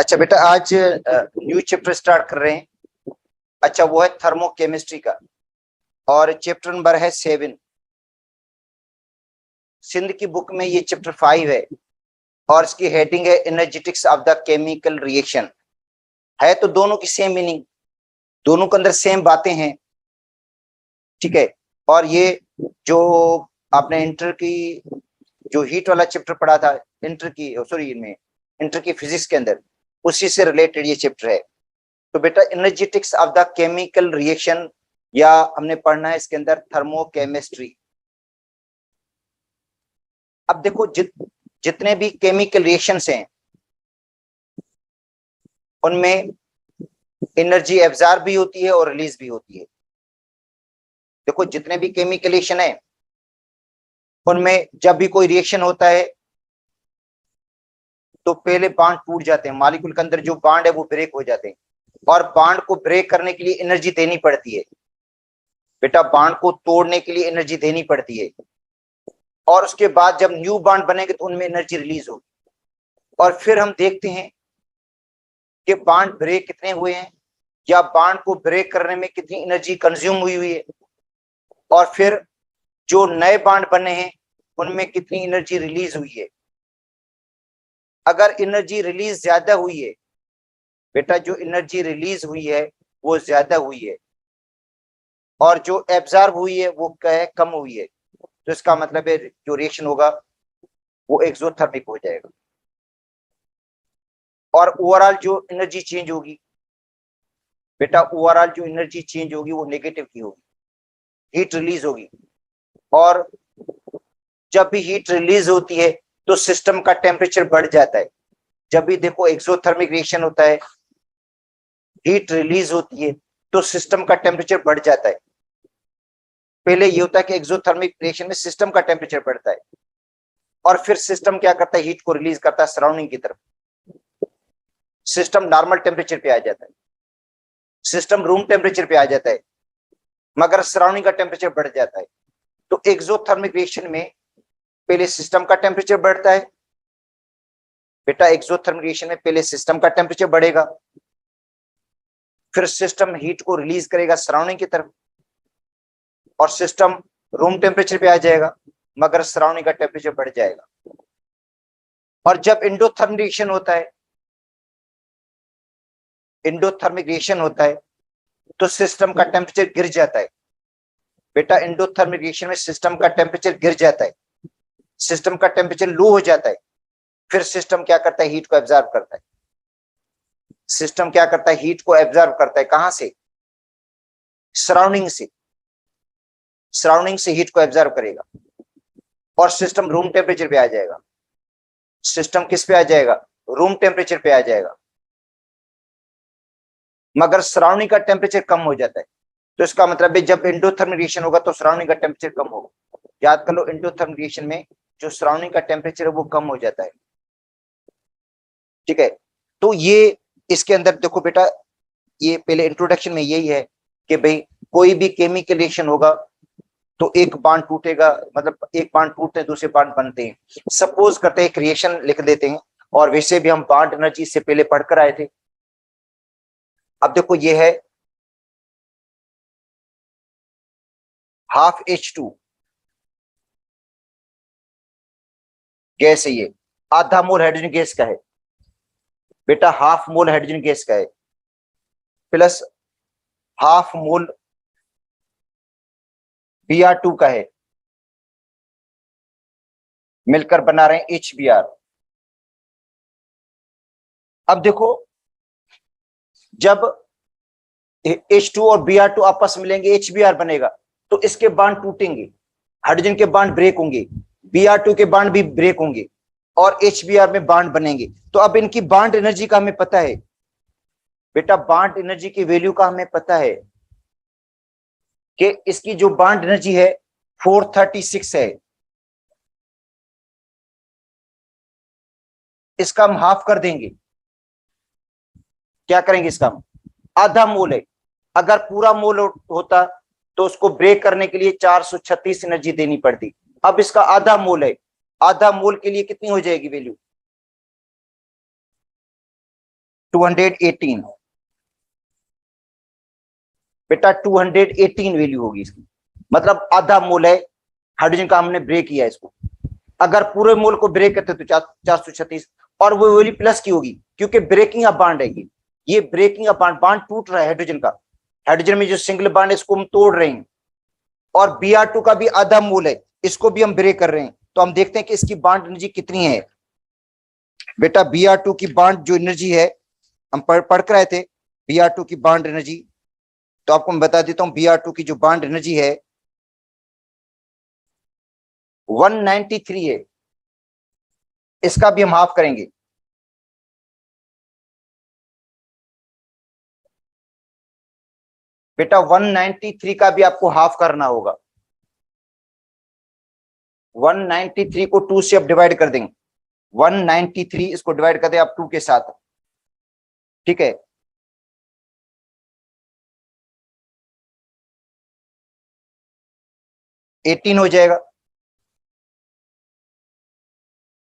अच्छा बेटा, आज न्यू चैप्टर स्टार्ट कर रहे हैं। अच्छा, वो है थर्मोकेमिस्ट्री का, और चैप्टर नंबर है 7। सिंध की बुक में ये चैप्टर 5 है, और इसकी हेडिंग है energetics of the chemical reaction. है तो दोनों की सेम मीनिंग, दोनों के अंदर सेम बातें हैं, ठीक है। और ये जो आपने इंटर की जो हीट वाला चैप्टर पढ़ा था, इंटर की फिजिक्स के अंदर, उसी से रिलेटेड ये चैप्टर है। तो बेटा energetics of the chemical reaction, या हमने पढ़ना है इसके अंदर थर्मोकेमिस्ट्री। अब देखो, जितने भी केमिकल रिएक्शंस हैं उनमें एनर्जी एब्जॉर्ब भी होती है और रिलीज भी होती है। देखो, जितने भी केमिकल रिएक्शन है उनमें जब भी कोई रिएक्शन होता है तो पहले बांड टूट जाते हैं, मॉलिक्यूल के अंदर जो बांड है वो ब्रेक हो जाते हैं, और बांड को ब्रेक करने के लिए एनर्जी देनी पड़ती है। बेटा, बांड को तोड़ने के लिए एनर्जी देनी पड़ती है, और उसके बाद जब न्यू बांड बनेंगे तो उनमें एनर्जी रिलीज होगी। और फिर हम देखते हैं कि बांड ब्रेक कितने हुए हैं, या बांड को ब्रेक करने में कितनी एनर्जी कंज्यूम हुई है, और फिर जो नए बांड बने हैं उनमें कितनी एनर्जी रिलीज हुई है। अगर एनर्जी रिलीज ज्यादा हुई है बेटा, जो एनर्जी रिलीज हुई है वो ज्यादा हुई है, और जो एब्जॉर्ब हुई है वो कम हुई है, तो इसका मतलब है जो रिएक्शन होगा वो एक्सोथर्मिक हो जाएगा। और ओवरऑल जो एनर्जी चेंज होगी बेटा, ओवरऑल जो एनर्जी चेंज होगी वो नेगेटिव की होगी, हीट रिलीज होगी। और जब भी हीट रिलीज होती है तो सिस्टम का टेम्परेचर बढ़ जाता है। जब भी देखो एक्सोथर्मिक रिएक्शन होता है, हीट रिलीज होती है तो सिस्टम का टेम्परेचर बढ़ जाता है। पहले ये होता है कि एक्सोथर्मिक रिएक्शन में सिस्टम का टेम्परेचर बढ़ता है, और फिर सिस्टम क्या करता है, हीट को रिलीज करता है सराउंडिंग की तरफ। सिस्टम नॉर्मल टेम्परेचर पे आ जाता है, सिस्टम रूम टेम्परेचर पे आ जाता है, मगर सराउंडिंग का टेम्परेचर बढ़ जाता है। तो एक्सोथर्मिक रिएक्शन में पहले सिस्टम का टेम्परेचर बढ़ता है। बेटा, एक्सोथर्मिक रिएक्शन में पहले सिस्टम का टेम्परेचर बढ़ेगा, फिर सिस्टम हीट को रिलीज करेगा सराउंडिंग की तरफ, और सिस्टम रूम टेम्परेचर पे आ जाएगा, मगर सराउंडिंग का टेम्परेचर बढ़ जाएगा। और जब एंडोथर्मिक रिएक्शन होता है, एंडोथर्मिक रिएक्शन होता है तो सिस्टम का टेम्परेचर गिर जाता है। बेटा, एंडोथर्मिक रिएक्शन में सिस्टम का टेम्परेचर गिर जाता है, सिस्टम का टेम्परेचर लो हो जाता है। फिर सिस्टम क्या करता है, हीट को एब्जॉर्ब करता है। सिस्टम क्या करता है, हीट को एब्जॉर्ब करता है। कहां से? सराउंडिंग से। सराउंडिंग से हीट को एब्जॉर्ब करेगा, और सिस्टम रूम टेम्परेचर पे आ जाएगा। सिस्टम किस पे आ जाएगा? रूम टेम्परेचर पे आ जाएगा, मगर सराउंडिंग का टेम्परेचर कम हो जाता है। तो इसका मतलब है जब एंडोथर्मिक रिएक्शन होगा तो सराउंडिंग का टेम्परेचर कम होगा। याद कर लो, एंडोथर्मिक रिएक्शन में जो सराउंडिंग का टेम्परेचर है वो कम हो जाता है, ठीक है। तो ये इसके अंदर देखो बेटा, ये पहले इंट्रोडक्शन में यही है कि भाई कोई भी केमिकल रिएक्शन होगा तो एक बांड टूटेगा, मतलब एक बांड टूटते हैं दूसरे बांड बनते हैं। सपोज करते हैं एक रिएक्शन लिख देते हैं, और वैसे भी हम बांड एनर्जी से पहले पढ़कर आए थे। अब देखो, ये है ½ H2 गैस है, ये आधा मोल हाइड्रोजन गैस का है बेटा, हाफ मोल हाइड्रोजन गैस का है, प्लस हाफ मोल Br2 का है, मिलकर बना रहे हैं HBr। अब देखो, जब H2 और Br2 आपस में मिलेंगे HBr बनेगा, तो इसके बांड टूटेंगे, हाइड्रोजन के बांड ब्रेक होंगे, Br2 के बांड भी ब्रेक होंगे, और HBr में बांड बनेंगे। तो अब इनकी बांड एनर्जी का हमें पता है बेटा, बांड एनर्जी की वैल्यू का हमें पता है कि इसकी जो बांड एनर्जी है 436 है। इसका हम हाफ कर देंगे। क्या करेंगे? इसका हम आधा मोल है। अगर पूरा मोल होता तो उसको ब्रेक करने के लिए 436 एनर्जी देनी पड़ती। अब इसका आधा मोल है, आधा मोल के लिए कितनी हो जाएगी वैल्यू? 218 बेटा 218 वैल्यू होगी इसकी, मतलब आधा मोल है हाइड्रोजन का, हमने ब्रेक किया इसको। अगर पूरे मोल को ब्रेक करते तो 436, और वो वैल्यू प्लस की होगी क्योंकि ब्रेकिंग अप बॉन्ड है ये ब्रेकिंग अप बॉन्ड, बॉन्ड टूट रहा है हाइड्रोजन का, हाइड्रोजन में जो सिंगल बॉन्ड है इसको हम तोड़ रहे हैं, और Br2 का भी आधा मोल है, इसको भी हम ब्रेक कर रहे हैं। तो हम देखते हैं कि इसकी बॉन्ड एनर्जी कितनी है। बेटा Br2 की बॉन्ड जो एनर्जी है, हम पढ़ कर आए थे Br2 की बॉन्ड एनर्जी, तो आपको मैं बता देता हूं Br2 की जो बॉन्ड एनर्जी है 193 है, इसका भी हम हाफ करेंगे। बेटा 193 का भी आपको हाफ करना होगा, 193 को 2 से अब डिवाइड कर देंगे, 193 इसको डिवाइड कर दे आप 2 के साथ, ठीक है। एटीन हो जाएगा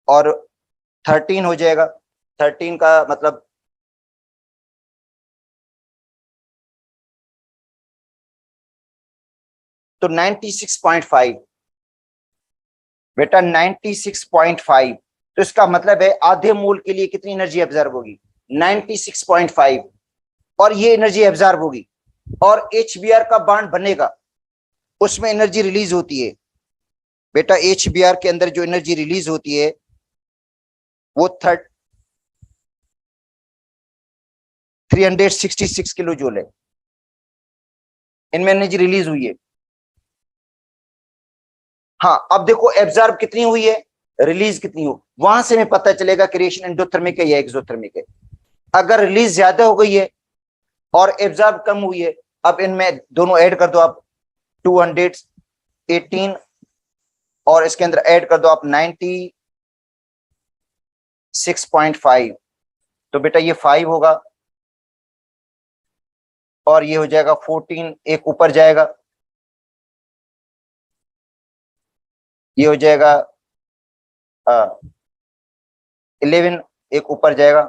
और 13 हो जाएगा, 13 का मतलब तो 96.5, बेटा 96.5, तो इसका मतलब है आधे मोल के लिए कितनी एनर्जी एब्जॉर्ब होगी, 96.5, और ये एनर्जी एब्जॉर्ब होगी, और HBr का बॉन्ड बनेगा उसमें एनर्जी रिलीज होती है। बेटा HBr के अंदर जो एनर्जी रिलीज होती है वो 366 किलो जूल है, इनमें एनर्जी रिलीज हुई है। हाँ अब देखो एब्जॉर्ब कितनी हुई है, रिलीज कितनी हो, वहां से हमें पता चलेगा कि रिएक्शन एंडोथर्मिक है या एक्सोथर्मिक है। अगर रिलीज ज्यादा हो गई है और एब्जॉर्ब कम हुई है, अब इनमें दोनों ऐड कर दो आप 218 और इसके अंदर ऐड कर दो आप 96.5, तो बेटा ये 5 होगा और ये हो जाएगा 14, एक ऊपर जाएगा, ये हो जाएगा 11, एक ऊपर जाएगा।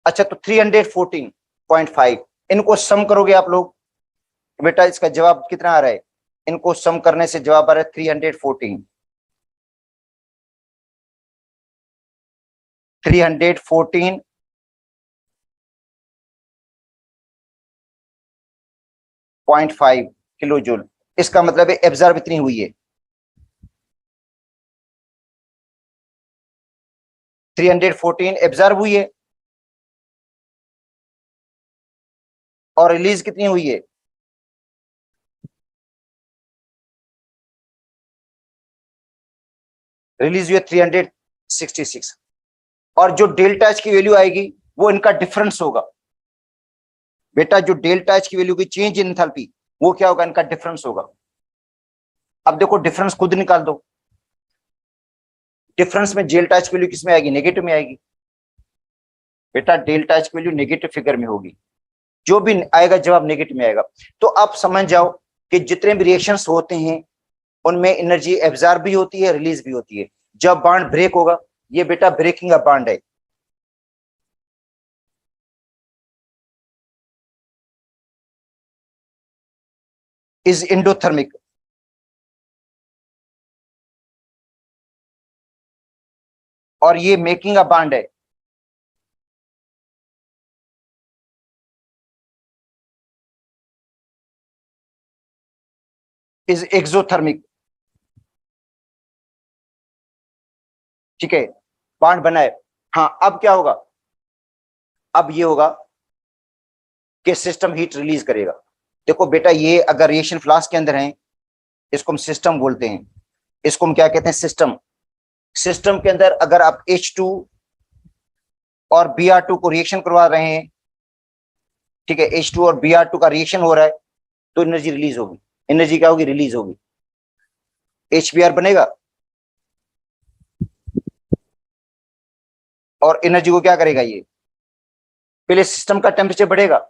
अच्छा तो 314.5, इनको सम करोगे आप लोग, बेटा इसका जवाब कितना आ रहा है, इनको सम करने से जवाब आ रहा है 314, 314.5 किलो जूल, इसका मतलब है एब्जॉर्ब इतनी हुई है, 314 एब्जॉर्ब हुई है, और रिलीज कितनी हुई है, रिलीज हुई है 366, और जो डेल्टा एच की वैल्यू आएगी वो इनका डिफरेंस होगा। बेटा जो डेल्टा एच की वैल्यू की चेंज इन एंथैल्पी वो क्या होगा, इनका डिफरेंस होगा। अब देखो डिफरेंस खुद निकाल दो, डिफरेंस में डेल्टा एच की वैल्यू किसमें आएगी, नेगेटिव में आएगी। बेटा डेल्टा एच की वैल्यू नेगेटिव फिगर में होगी, जो भी आएगा जवाब नेगेटिव में आएगा। तो आप समझ जाओ कि जितने भी रिएक्शंस होते हैं उनमें एनर्जी एब्जॉर्ब भी होती है, रिलीज भी होती है। जब बॉन्ड ब्रेक होगा, ये बेटा ब्रेकिंग अ बॉन्ड है, इज एंडोथर्मिक, और ये मेकिंग अ बॉन्ड है, इज एक्सोथर्मिक, ठीक है, बॉन्ड बना है। हाँ अब क्या होगा, अब ये होगा कि सिस्टम हीट रिलीज करेगा। देखो बेटा ये अगर रिएक्शन फ्लास्क के अंदर है, इसको हम सिस्टम बोलते हैं, इसको हम क्या कहते हैं, सिस्टम। सिस्टम के अंदर अगर आप H2 और Br2 को रिएक्शन करवा रहे हैं, ठीक है, H2 और Br2 का रिएक्शन हो रहा है, तो एनर्जी रिलीज होगी, एनर्जी क्या होगी, रिलीज होगी, HBr बनेगा, और एनर्जी को क्या करेगा, ये पहले सिस्टम का टेम्परेचर बढ़ेगा,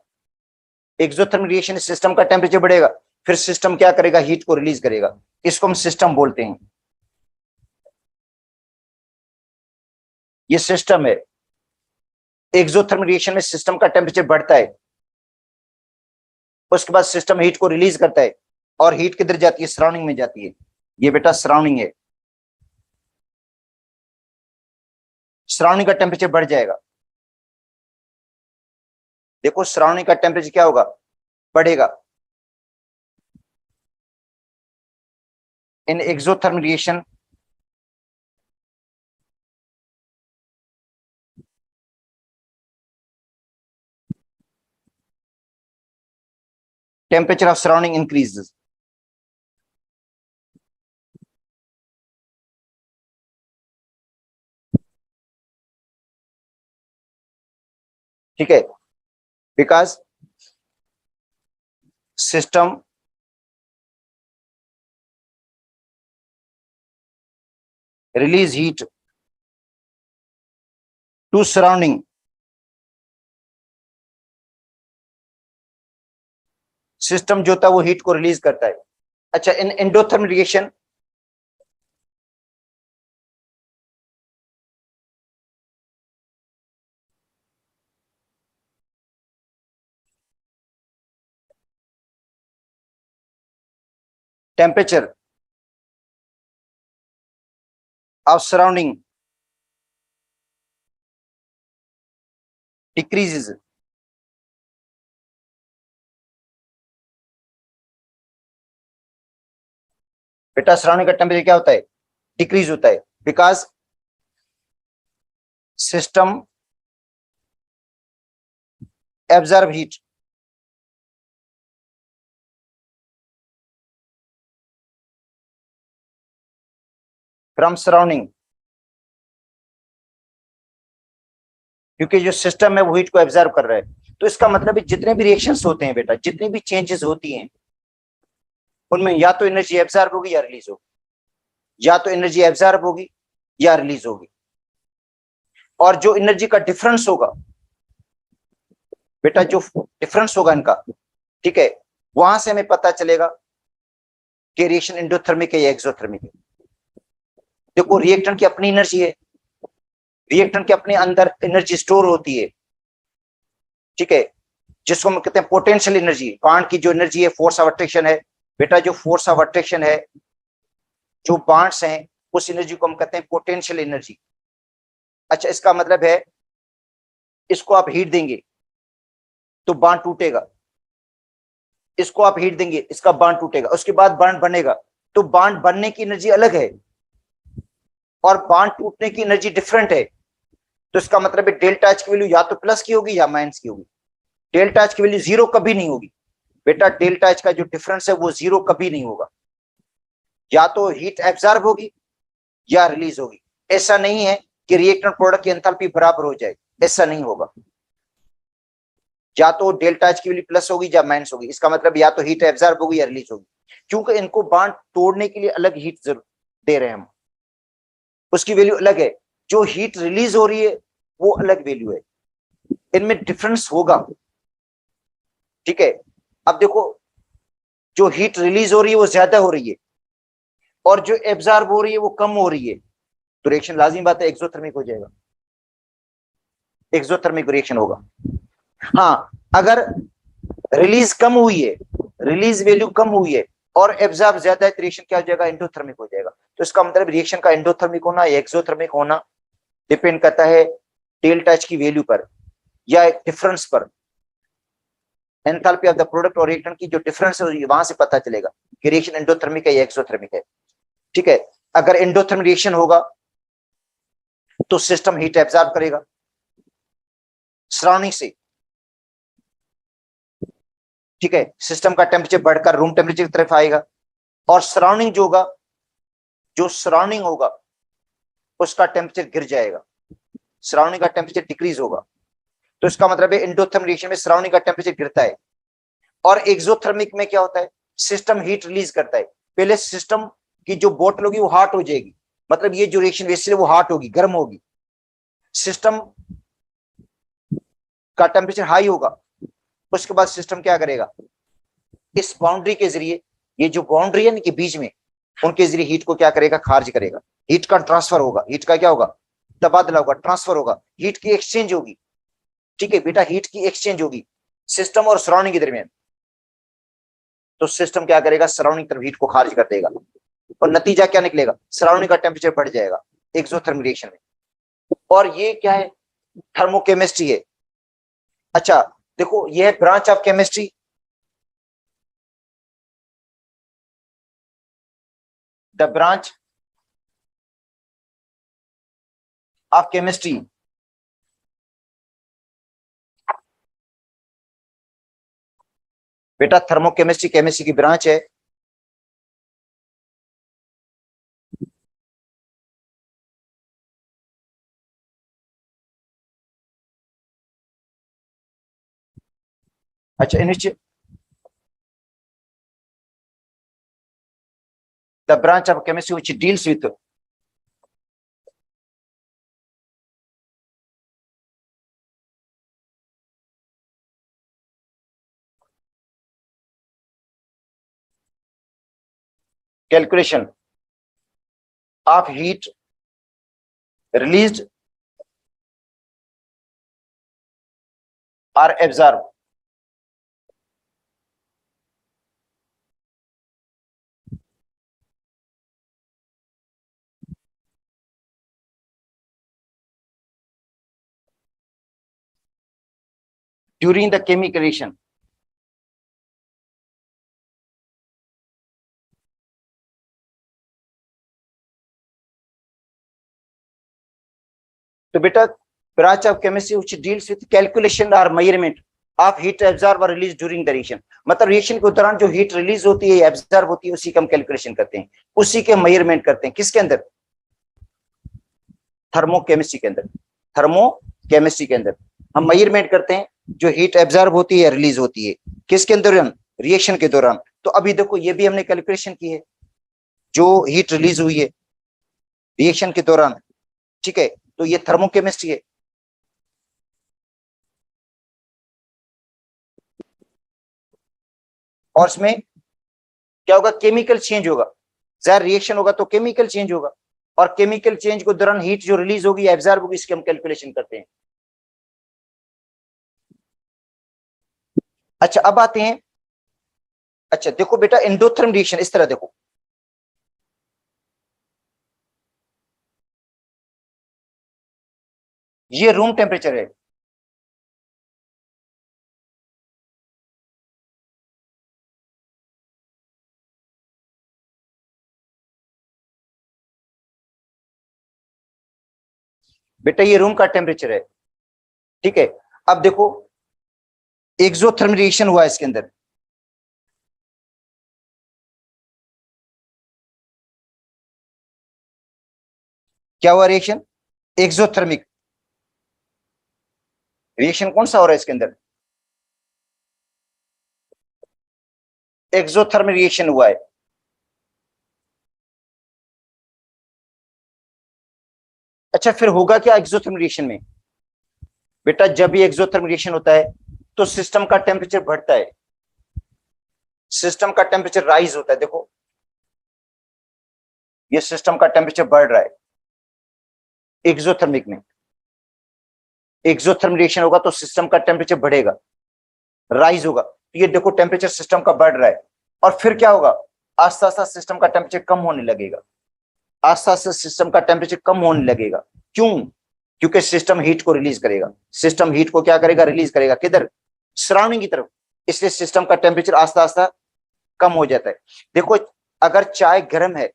एक्सोथर्मिक रिएक्शन सिस्टम का टेम्परेचर बढ़ेगा, फिर सिस्टम क्या करेगा, हीट को रिलीज करेगा, इसको हम सिस्टम बोलते हैं, ये सिस्टम है। एक्सोथर्मिक रिएक्शन में सिस्टम का टेम्परेचर बढ़ता है, उसके बाद सिस्टम हीट को रिलीज करता है और हीट किधर जाती है, सराउंडिंग में जाती है। ये बेटा सराउंडिंग है, सराउंडिंग का टेम्परेचर बढ़ जाएगा। देखो सराउंडिंग का टेम्परेचर क्या होगा, बढ़ेगा। In exothermic reaction temperature of surrounding increases. ठीक है, because system release heat to surrounding, system जो था वो हीट को रिलीज करता है। अच्छा, in endothermic reaction temperature of surrounding decreases, बेटा सराउंडिंग का टेम्परेचर क्या होता है, डिक्रीज होता है, because system absorb heat from surrounding, क्योंकि जो सिस्टम है वो हीट को एब्जॉर्ब कर रहा है। तो इसका मतलब है जितने भी रिएक्शंस होते हैं बेटा, जितनी भी चेंजेस होती हैं, उनमें या तो एनर्जी एब्जॉर्ब होगी या रिलीज होगी, या तो एनर्जी एब्जॉर्ब होगी या रिलीज होगी। और जो एनर्जी का डिफरेंस होगा बेटा, जो डिफरेंस होगा इनका, ठीक है, वहां से हमें पता चलेगा कि रिएक्शन एंडोथर्मिक है या एक्सोथर्मिक है। देखो रिएक्टेंट की अपनी एनर्जी है, रिएक्टेंट के अपने अंदर एनर्जी स्टोर होती है, ठीक है, जिसको हम कहते हैं पोटेंशियल एनर्जी। बांड की जो एनर्जी है फोर्स ऑफ अट्रैक्शन है बेटा, जो फोर्स ऑफ अट्रैक्शन है, जो बांड्स हैं, उस एनर्जी को हम कहते हैं पोटेंशियल एनर्जी। अच्छा, इसका मतलब है इसको आप हीट देंगे तो बांड टूटेगा, इसको आप हीट देंगे इसका बांड टूटेगा, उसके बाद बांड बनेगा। तो बांड बनने की एनर्जी अलग है और बांड टूटने की एनर्जी डिफरेंट है। तो इसका मतलब है डेल्टा एच की वैल्यू या तो प्लस की होगी या माइनस की होगी। डेल्टा एच की वैल्यू जीरो कभी नहीं होगी बेटा, डेल्टा एच का जो डिफरेंस है वो जीरो कभी नहीं होगा। या तो हीट एब्जॉर्ब होगी या रिलीज होगी। ऐसा नहीं है कि रिएक्टेंट प्रोडक्ट की एंथैल्पी बराबर हो जाए, ऐसा नहीं होगा। या तो डेल्टा एच की वैल्यू प्लस होगी या माइनस होगी। इसका मतलब या तो हीट एब्जॉर्ब होगी या रिलीज होगी, क्योंकि इनको बांड तोड़ने के लिए अलग हीट जरूर दे रहे हैं हम, उसकी वैल्यू अलग है। जो हीट रिलीज हो रही है वो अलग वैल्यू है, इनमें डिफरेंस होगा, ठीक है। अब देखो जो हीट रिलीज हो रही है वो ज्यादा हो रही है और जो एब्जॉर्ब हो रही है वो कम हो रही है, तो रिएक्शन लाजिम बात है एक्सोथर्मिक हो जाएगा, एक्सोथर्मिक रिएक्शन होगा। हाँ, अगर रिलीज कम हुई है, रिलीज वैल्यू कम हुई है और एब्जॉर्ब ज्यादा है, तो रिएक्शन क्या हो जाएगा, एंडोथर्मिक हो जाएगा। तो इसका मतलब रिएक्शन का एंडोथर्मिक होना या एक्सोथर्मिक होना डिपेंड करता है डेल्टा एच की वैल्यू पर या डिफरेंस पर। एंथैल्पी ऑफ द प्रोडक्ट और रिएक्टेंट की जो डिफरेंस है वहां से पता चलेगा कि रिएक्शन एंडोथर्मिक है या एक्सोथर्मिक है, ठीक है। अगर एंडोथर्मिक रिएक्शन होगा तो सिस्टम हीट एब्जॉर्ब करेगा सराउंडिंग से, ठीक है, सिस्टम का टेम्परेचर बढ़कर रूम टेम्परेचर की तरफ आएगा और सराउंडिंग जो होगा, जो सराउंडिंग होगा उसका टेम्परेचर गिर जाएगा, सराउंडिंग का टेम्परेचर डिक्रीज होगा। तो इसका मतलब है एंडोथर्मिक रिएक्शन में सराउंडिंग का टेम्परेचर गिरता है। और एक्सोथर्मिक में क्या होता है, सिस्टम हीट रिलीज करता है। पहले सिस्टम की जो बोतल होगी वो हॉट हो जाएगी, मतलब ये जो रिएक्शन वैसे वो हॉट होगी, गर्म होगी। सिस्टम का टेम्परेचर हाई होगा, उसके बाद सिस्टम क्या करेगा, इस बाउंड्री के जरिए, ये जो बाउंड्री है इनके बीच में, उनके जरिए हीट को क्या करेगा, खारिज करेगा। हीट का ट्रांसफर होगा, हीट का क्या होगा, तबादला होगा, ट्रांसफर होगा, हीट की एक्सचेंज होगी। ठीक है बेटा, हीट की एक्सचेंज होगी सिस्टम और सराउंडिंग के दरमियान, तो सिस्टम क्या करेगा, सराउंडिंग तरफ हीट को खारिज कर देगा और नतीजा क्या निकलेगा, सराउंडिंग का टेम्परेचर बढ़ जाएगा एक्सोथर्मिक रिएक्शन में। और ये क्या है, थर्मोकेमिस्ट्री है। अच्छा देखो, ये है branch of chemistry, the branch of chemistry बेटा, थर्मोकेमिस्ट्री केमिस्ट्री की ब्रांच है। अच्छा, the branch of chemistry which deals with calculation of heat released or absorbed during the chemical reaction। तो बेटा, branch of chemistry which deals with calculation or measurement of heat absorbed or released during the reaction, मतलब reaction के दौरान जो heat release होती है, absorb होती है, उसी का हम कैलकुलेशन करते हैं, उसी के मेजरमेंट करते हैं। किसके अंदर, थर्मोकेमिस्ट्री के अंदर। थर्मोकेमिस्ट्री के अंदर हम मेजरमेंट करते हैं जो हीट एब्जॉर्ब होती है, रिलीज होती है, किसके अंदर, रिएक्शन के दौरान। तो अभी देखो, ये भी हमने कैलकुलेशन की है, जो हीट रिलीज हुई है रिएक्शन के दौरान, ठीक है, तो ये थर्मोकेमिस्ट्री है। और इसमें क्या होगा, केमिकल चेंज होगा, जाहिर रिएक्शन होगा तो केमिकल चेंज होगा, और केमिकल चेंज के दौरान हीट जो रिलीज होगी, एब्जॉर्ब होगी, इसकी हम कैलकुलेशन करते हैं। अच्छा अब आते हैं, अच्छा देखो बेटा, एंडोथर्म रिएक्शन इस तरह देखो, ये रूम टेम्परेचर है, बेटा ये रूम का टेम्परेचर है, ठीक है। अब देखो, एक्सोथर्म रिएक्शन हुआ इसके अंदर, क्या हुआ रिएक्शन, एक्सोथर्मिक रिएक्शन कौन सा हो रहा है इसके अंदर, एक्सोथर्मिक रिएक्शन हुआ है। अच्छा फिर होगा क्या एक्सोथर्मिक रिएक्शन में, बेटा जब भी एक्सोथर्मिक रिएक्शन होता है तो सिस्टम का टेम्परेचर बढ़ता है, सिस्टम का टेम्परेचर राइज होता है। देखो ये सिस्टम का टेम्परेचर बढ़ रहा है एक्सोथर्मिक में, एक्सोथर्मिक रिएक्शन होगा तो सिस्टम का टेम्परेचर बढ़ेगा, राइज होगा। तो ये देखो टेम्परेचर सिस्टम का बढ़ रहा है, और फिर क्या होगा, आस्ते आस्ते सिस्टम का टेम्परेचर कम होने लगेगा, आस्ते आस्ते सिस्टम का टेम्परेचर कम होने लगेगा। क्यों, क्योंकि सिस्टम हीट को रिलीज करेगा, सिस्टम हीट को क्या करेगा, रिलीज करेगा, किधर, सराउंडिंग की तरफ, इसलिए सिस्टम का टेम्परेचर आस्ता आस्ता कम हो जाता है। देखो अगर चाय गर्म है,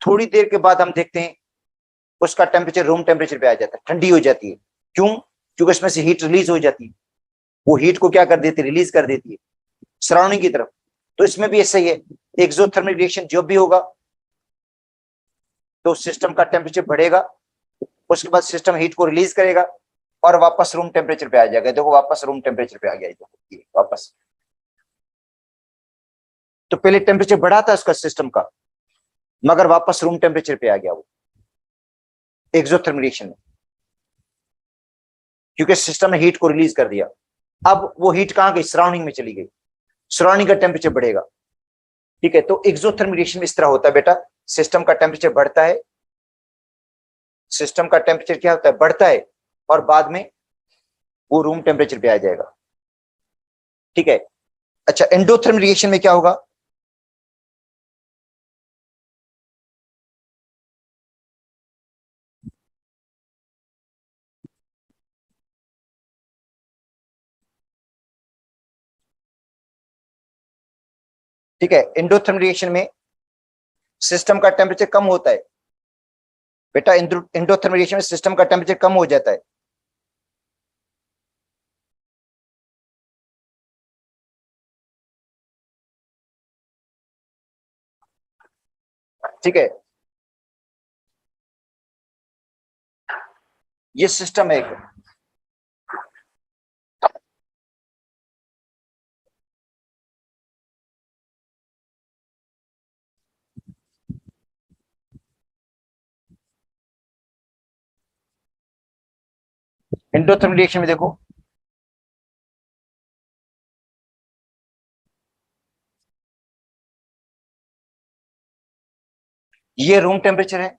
थोड़ी देर के बाद हम देखते हैं उसका टेम्परेचर रूम टेम्परेचर पे आ जाता है, ठंडी हो जाती है। क्यों, क्योंकि इसमें से हीट रिलीज हो जाती है, वो हीट को क्या कर देती है, रिलीज कर देती है सराउंडिंग की तरफ। तो इसमें भी ऐसा ही है, एक्सोथर्मिक रिएक्शन जो भी होगा तो सिस्टम का टेम्परेचर बढ़ेगा, उसके बाद सिस्टम हीट को रिलीज करेगा और वापस रूम टेम्परेचर पे आ जाएगा। देखो वापस रूम टेम्परेचर पे आ गया, ये वापस। तो पहले टेम्परेचर बढ़ा था उसका सिस्टम का, मगर वापस रूम टेम्परेचर पे आ गया वो एक्सोथर्मिक रिएक्शन में, क्योंकि सिस्टम ने हीट को रिलीज कर दिया। अब वो हीट कहां गई, सराउंडिंग में चली गई, सराउंडिंग का टेम्परेचर बढ़ेगा, ठीक है। तो एक्सोथर्मिक रिएक्शन इस तरह होता है बेटा, सिस्टम का टेम्परेचर बढ़ता है, सिस्टम का टेम्परेचर क्या होता है, बढ़ता है, और बाद में वो रूम टेम्परेचर पे आ जाएगा। ठीक है। अच्छा, एंडोथर्मिक रिएक्शन में क्या होगा? ठीक है, एंडोथर्मिक रिएक्शन में सिस्टम का टेम्परेचर कम होता है बेटा। एंडोथर्मिक रिएक्शन में सिस्टम का टेम्परेचर कम हो जाता है। ठीक है, ये सिस्टम है एक। एंडोथर्मिक रिएक्शन में देखो, ये रूम टेम्परेचर है,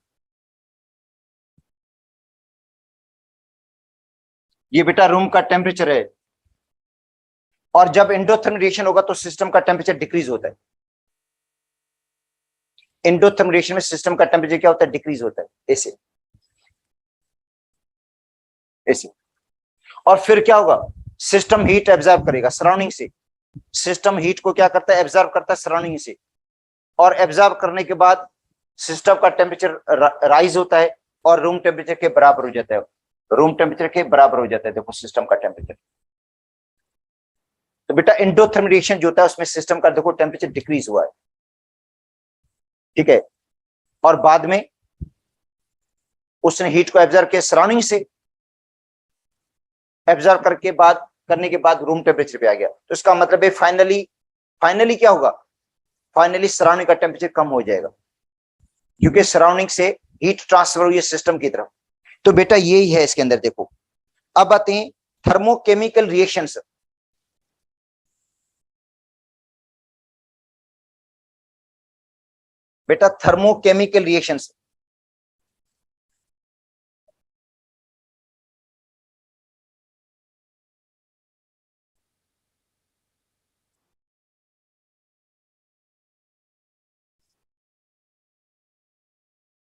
ये बेटा रूम का टेम्परेचर है। और जब एंडोथर्मिक रिएक्शन होगा तो सिस्टम का टेम्परेचर डिक्रीज होता है। एंडोथर्मिक रिएक्शन में सिस्टम का टेम्परेचर क्या होता है? डिक्रीज होता है, ऐसे ऐसे। और फिर क्या होगा? सिस्टम हीट एब्जॉर्ब करेगा सराउंडिंग से। सिस्टम हीट को क्या करता है? एब्जॉर्ब करता है सराउंडिंग से। और एब्जॉर्ब करने के बाद सिस्टम का टेम्परेचर राइज होता है और रूम टेम्परेचर के बराबर हो जाता है। रूम टेम्परेचर के बराबर हो जाता है, देखो सिस्टम का टेम्परेचर। तो बेटा एंडोथर्मिक रिएक्शन जो होता है उसमें सिस्टम का देखो टेम्परेचर डिक्रीज हुआ है। ठीक है। और बाद में उसने हीट को एब्जॉर्ब किया सराउंडिंग से, एब्जॉर्ब करके बाद करने के बाद रूम टेम्परेचर पे आ गया। तो इसका मतलब है फाइनली फाइनली क्या होगा? फाइनली सराउंडिंग का टेम्परेचर कम हो जाएगा, क्योंकि सराउंडिंग से हीट ट्रांसफर हुई है सिस्टम की तरफ। तो बेटा यही है इसके अंदर। देखो अब आते हैं थर्मोकेमिकल रिएक्शंस। बेटा थर्मोकेमिकल रिएक्शंस,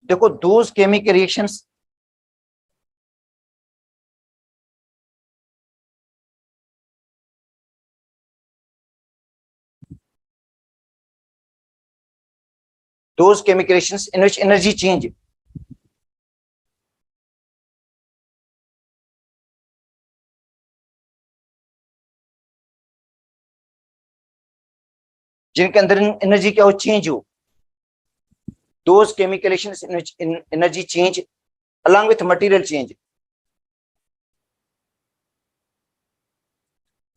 देखो those chemical reactions those chemical reactions in which energy change, जिनके अंदर एनर्जी क्या हो? चेंज हो। those chemical reactions in which energy change along with material change,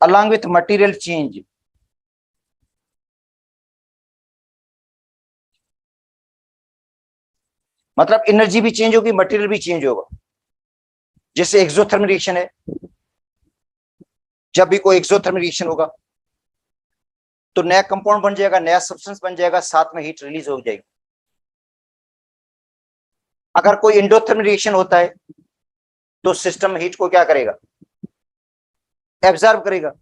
along with material change। मतलब energy भी change होगी, material भी चेंज होगा। जैसे एक्सोथर्मिक रिएक्शन है, जब भी कोई एक्सोथर्मिक रिएक्शन होगा तो नया कंपाउंड बन जाएगा, नया सब्सटेंस बन जाएगा, साथ में हीट रिलीज हो जाएगी। अगर कोई एंडोथर्मिक रिएक्शन होता है तो सिस्टम हीट को क्या करेगा? एब्जॉर्ब करेगा।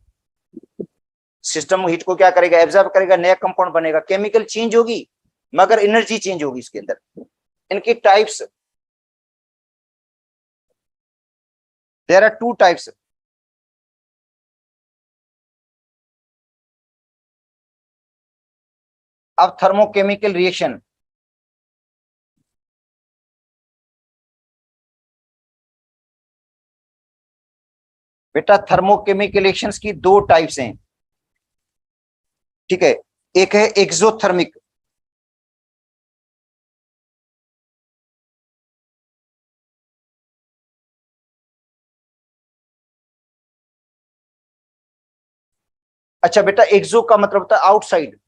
सिस्टम हीट को क्या करेगा? एब्जॉर्ब करेगा, नया कंपाउंड बनेगा, केमिकल चेंज होगी मगर एनर्जी चेंज होगी इसके अंदर। इनकी types, there are two types. अब थर्मोकेमिकल रिएक्शन, बेटा थर्मोकेमिकल रिएक्शंस की दो टाइप्स हैं। ठीक है, एक है एक्सोथर्मिक, अच्छा बेटा एक्सो का मतलब होता है आउटसाइड।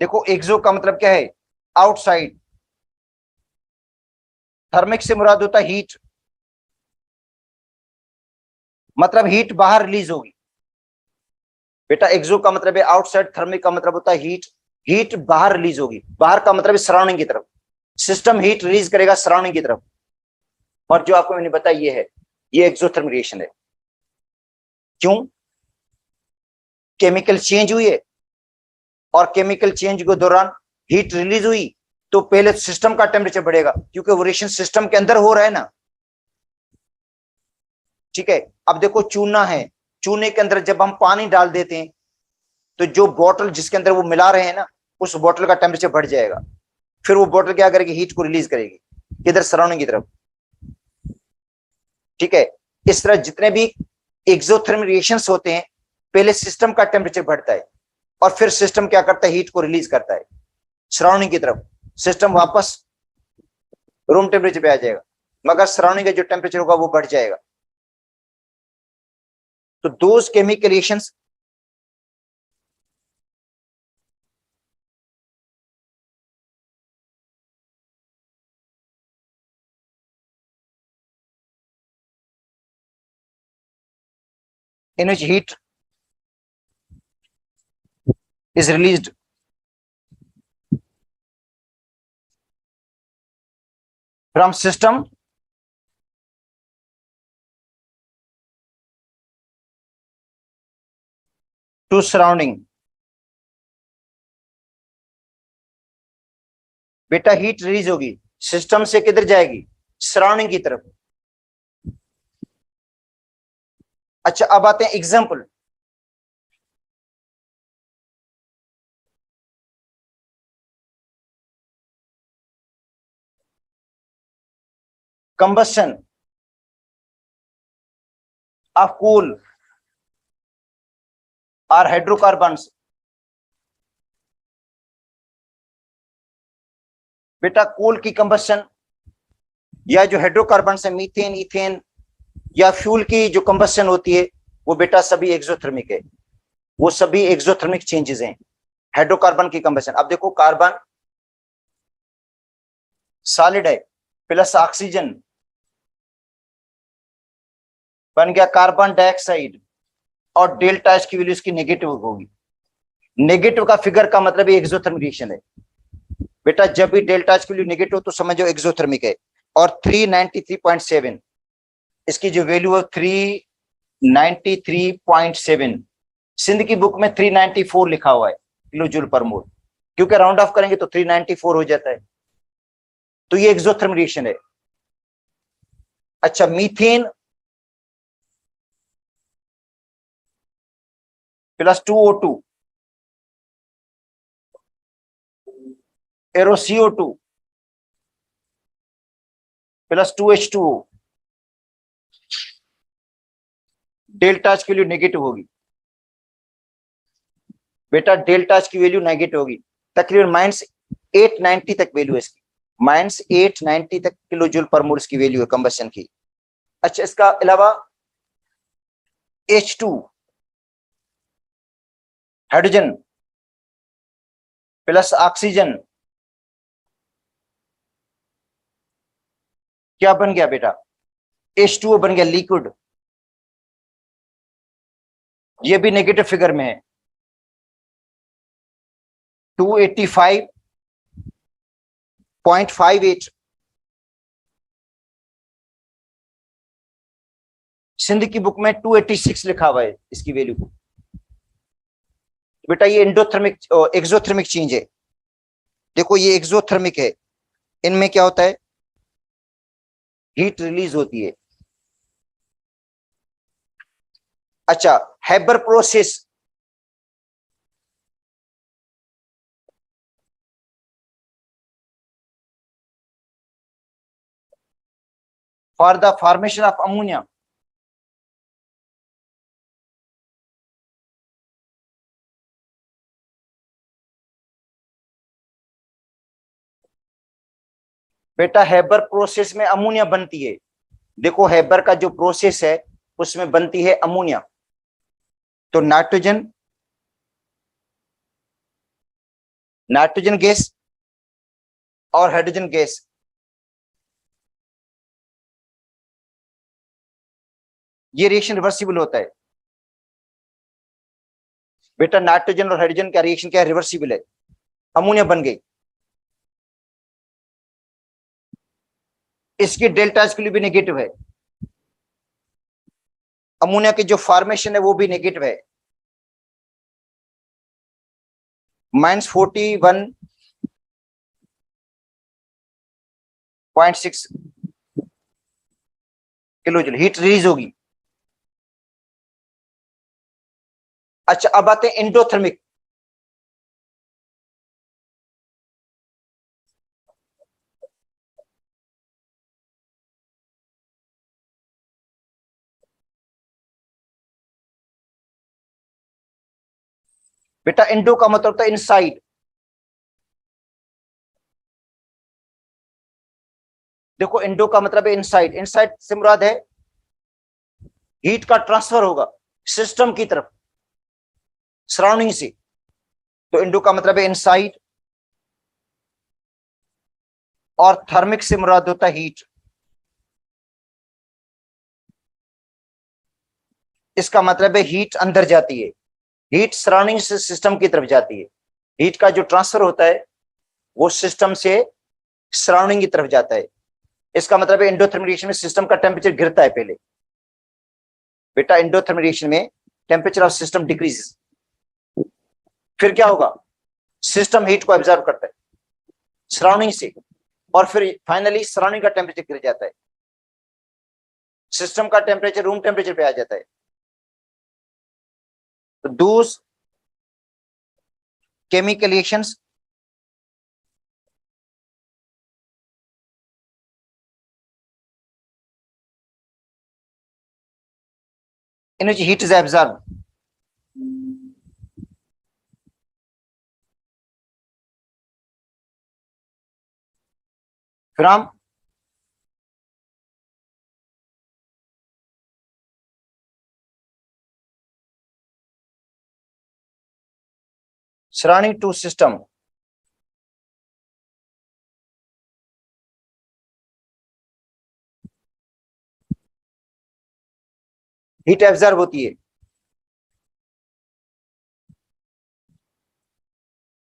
देखो एक्सो का मतलब क्या है? आउटसाइड। थर्मिक से मुराद होता है हीट, मतलब हीट बाहर रिलीज होगी। बेटा एक्सो का मतलब है आउटसाइड, थर्मिक का मतलब होता है हीट, हीट बाहर रिलीज होगी, बाहर का मतलब सराउंडिंग की तरफ, सिस्टम हीट रिलीज करेगा सराउंडिंग की तरफ। और जो आपको मैंने बताया ये है, ये एक्सोथर्मिक रिएक्शन है। क्यों? केमिकल चेंज हुई है, और केमिकल चेंज के दौरान हीट रिलीज हुई, तो पहले सिस्टम का टेम्परेचर बढ़ेगा, क्योंकि वो रिएक्शन सिस्टम के अंदर हो रहा है ना। ठीक है, अब देखो चूना है, चूने के अंदर जब हम पानी डाल देते हैं, तो जो बोतल जिसके अंदर वो मिला रहे हैं ना, उस बोतल का टेम्परेचर बढ़ जाएगा। फिर वो बोतल क्या करेगी, हीट को रिलीज करेगी किधर, सराउंडिंग की तरफ। ठीक है, इस तरह जितने भी एक्सोथर्मिक रिएक्शंस होते हैं, पहले सिस्टम का टेम्परेचर बढ़ता है, और फिर सिस्टम क्या करता है, हीट को रिलीज करता है सराउंडिंग की तरफ। सिस्टम वापस रूम टेम्परेचर पे आ जाएगा, मगर सराउंडिंग का जो टेम्परेचर होगा वो बढ़ जाएगा। तो those chemical reactions in which heat is released from system to surrounding। बेटा हीट रिलीज होगी, सिस्टम से किधर जाएगी, सराउंडिंग की तरफ। अच्छा, अब आते हैं example. combustion of coal or hydrocarbons। बेटा कोल की कंबस्शन या जो हाइड्रोकार्बन है, मीथेन, इथेन या फ्यूल की जो कंबस्शन होती है, वो बेटा सभी एक्सोथर्मिक है, वो सभी एक्सोथर्मिक चेंजेस हैं। हाइड्रोकार्बन की कंबस्शन, अब देखो कार्बन सॉलिड है, प्लस ऑक्सीजन बन गया कार्बन डाइऑक्साइड, और डेल्टा एच की वैल्यू इसकी नेगेटिव होगी। नेगेटिव का फिगर का मतलब एक्सोथर्मिक रिएक्शन है। बेटा जब भी डेल्टा एच की वैल्यू नेगेटिव तो समझो एक्सोथर्मिक है। और 393.7 इसकी जो वैल्यू है 393.7, सिंध की बुक में 394 लिखा हुआ है किलो जूल पर मोल, क्योंकि राउंड ऑफ करेंगे तो 394 हो जाता है। तो ये एक्सोथर्मिक रिएक्शन है। अच्छा, मीथेन प्लस 2O2 एरोसीओ2 प्लस 2H2O, डेल्टा एच की वैल्यू नेगेटिव होगी। बेटा डेल्टा एच की वैल्यू नेगेटिव होगी, तकरीबन -890 तक वैल्यू है इसकी, -890 तक किलो जूल पर मोल इसकी वैल्यू है कंबस्शन की। अच्छा, इसका अलावा H2 हाइड्रोजन प्लस ऑक्सीजन क्या बन गया बेटा, H2O बन गया लिक्विड। ये भी नेगेटिव फिगर में है, 285.58। सिंध की बुक में 286 लिखा हुआ है इसकी वैल्यू को। बेटा ये एंडोथर्मिक एक्सोथर्मिक चेंज है। देखो ये एक्सोथर्मिक है, इनमें क्या होता है, हीट रिलीज होती है। अच्छा, Haber process for the formation of ammonia. बेटा हैबर प्रोसेस में अमोनिया बनती है। देखो हैबर का जो प्रोसेस है उसमें बनती है अमोनिया। तो नाइट्रोजन गैस और हाइड्रोजन गैस, ये रिएक्शन रिवर्सिबल होता है। बेटा नाइट्रोजन और हाइड्रोजन का रिएक्शन क्या है, रिवर्सिबल है। अमोनिया बन गई, इसकी डेल्टा एच के लिए भी नेगेटिव है, अमोनिया की जो फॉर्मेशन है वो भी नेगेटिव है, -41.6 किलो जूल हीट रिलीज होगी। अच्छा, अब आते हैं एंडोथर्मिक। बेटा इंडो का मतलब होता है इनसाइड, देखो इंडो का मतलब है इनसाइड, इनसाइड से मुराद है हीट का ट्रांसफर होगा सिस्टम की तरफ, सराउंडिंग से, तो इंडो का मतलब है इनसाइड, और थर्मिक से मुराद होता है हीट, इसका मतलब है हीट अंदर जाती है, हीट सराउंडिंग से सिस्टम की तरफ जाती है, हीट का जो ट्रांसफर होता है वो सिस्टम से सराउंडिंग की तरफ जाता है, इसका मतलब है एंडोथर्मिक रिएक्शन में सिस्टम का टेम्परेचर गिरता है पहले, बेटा एंडोथर्मिक रिएक्शन में टेम्परेचर ऑफ सिस्टम डिक्रीज, फिर क्या होगा, सिस्टम हीट को एब्जॉर्ब करता है सराउंडिंग से, और फिर फाइनली सराउंडिंग का टेम्परेचर गिर जाता है, सिस्टम का टेम्परेचर रूम टेम्परेचर पे आ जाता है। तो those chemical reactions in which heat is absorbed from surrounding to system, heat absorb होती है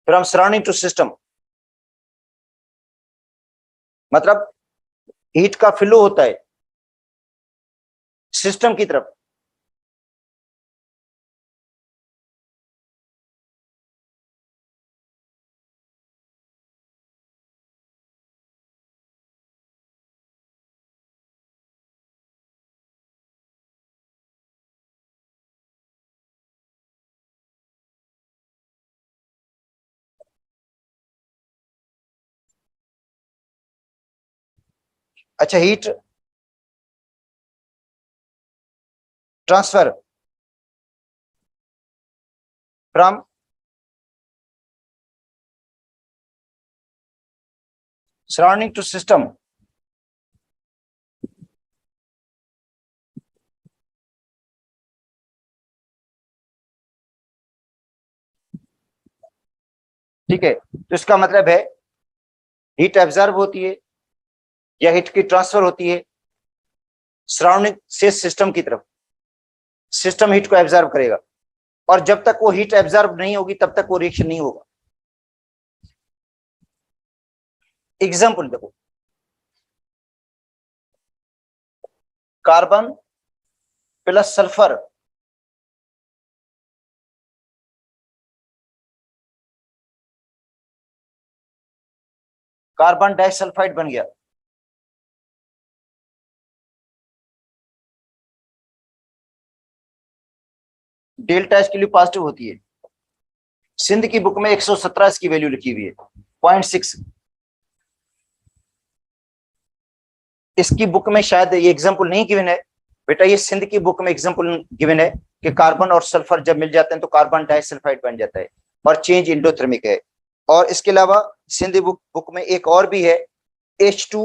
फ्रॉम सराउंडिंग टू सिस्टम, मतलब हीट का फ्लो होता है सिस्टम की तरफ, अच्छा heat transfer from surrounding to system, ठीक है, तो इसका मतलब है हीट एब्जॉर्ब होती है या हीट की ट्रांसफर होती है सराउंडिंग से सिस्टम की तरफ, सिस्टम हीट को एब्जॉर्ब करेगा, और जब तक वो हीट एब्जॉर्ब नहीं होगी तब तक वो रिएक्शन नहीं होगा। एग्जाम्पल देखो, carbon plus sulphur, carbon disulphide बन गया, डेल्टा एच के लिए पॉजिटिव होती है, सिंध की बुक में 117 इसकी वैल्यू लिखी हुई है, 0.6, इसकी बुक में शायद ये एग्जांपल नहीं गिवन है बेटा, ये सिंध की बुक में एग्जांपल गिवन है कि कार्बन और सल्फर जब मिल जाते हैं तो कार्बन डाइसल्फाइड बन जाता है और चेंज इंडोथर्मिक है। और इसके अलावा सिंध बुक में एक और भी है, H2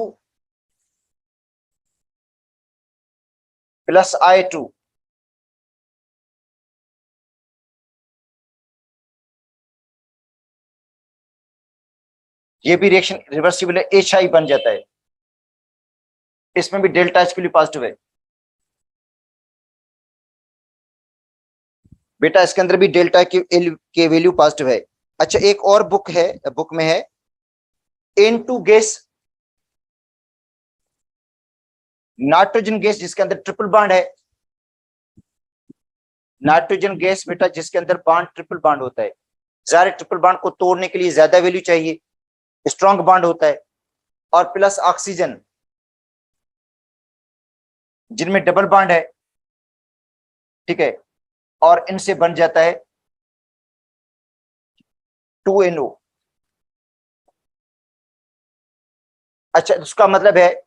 प्लस I2, ये भी रिएक्शन रिवर्सिबल है, HI बन जाता है, इसमें भी डेल्टा एच के लिए पॉजिटिव है बेटा, इसके अंदर भी डेल्टा के वैल्यू पॉजिटिव है, अच्छा, एक और बुक में है N2 गैस, नाइट्रोजन गैस जिसके अंदर ट्रिपल बॉन्ड है। नाइट्रोजन गैस बेटा जिसके अंदर बॉन्ड ट्रिपल बॉन्ड होता है, जाहिर ट्रिपल बॉन्ड को तोड़ने के लिए ज्यादा वैल्यू चाहिए, स्ट्रॉन्ग बॉन्ड होता है। और प्लस ऑक्सीजन जिनमें डबल बॉन्ड है, ठीक है, और इनसे बन जाता है 2NO। अच्छा, उसका मतलब है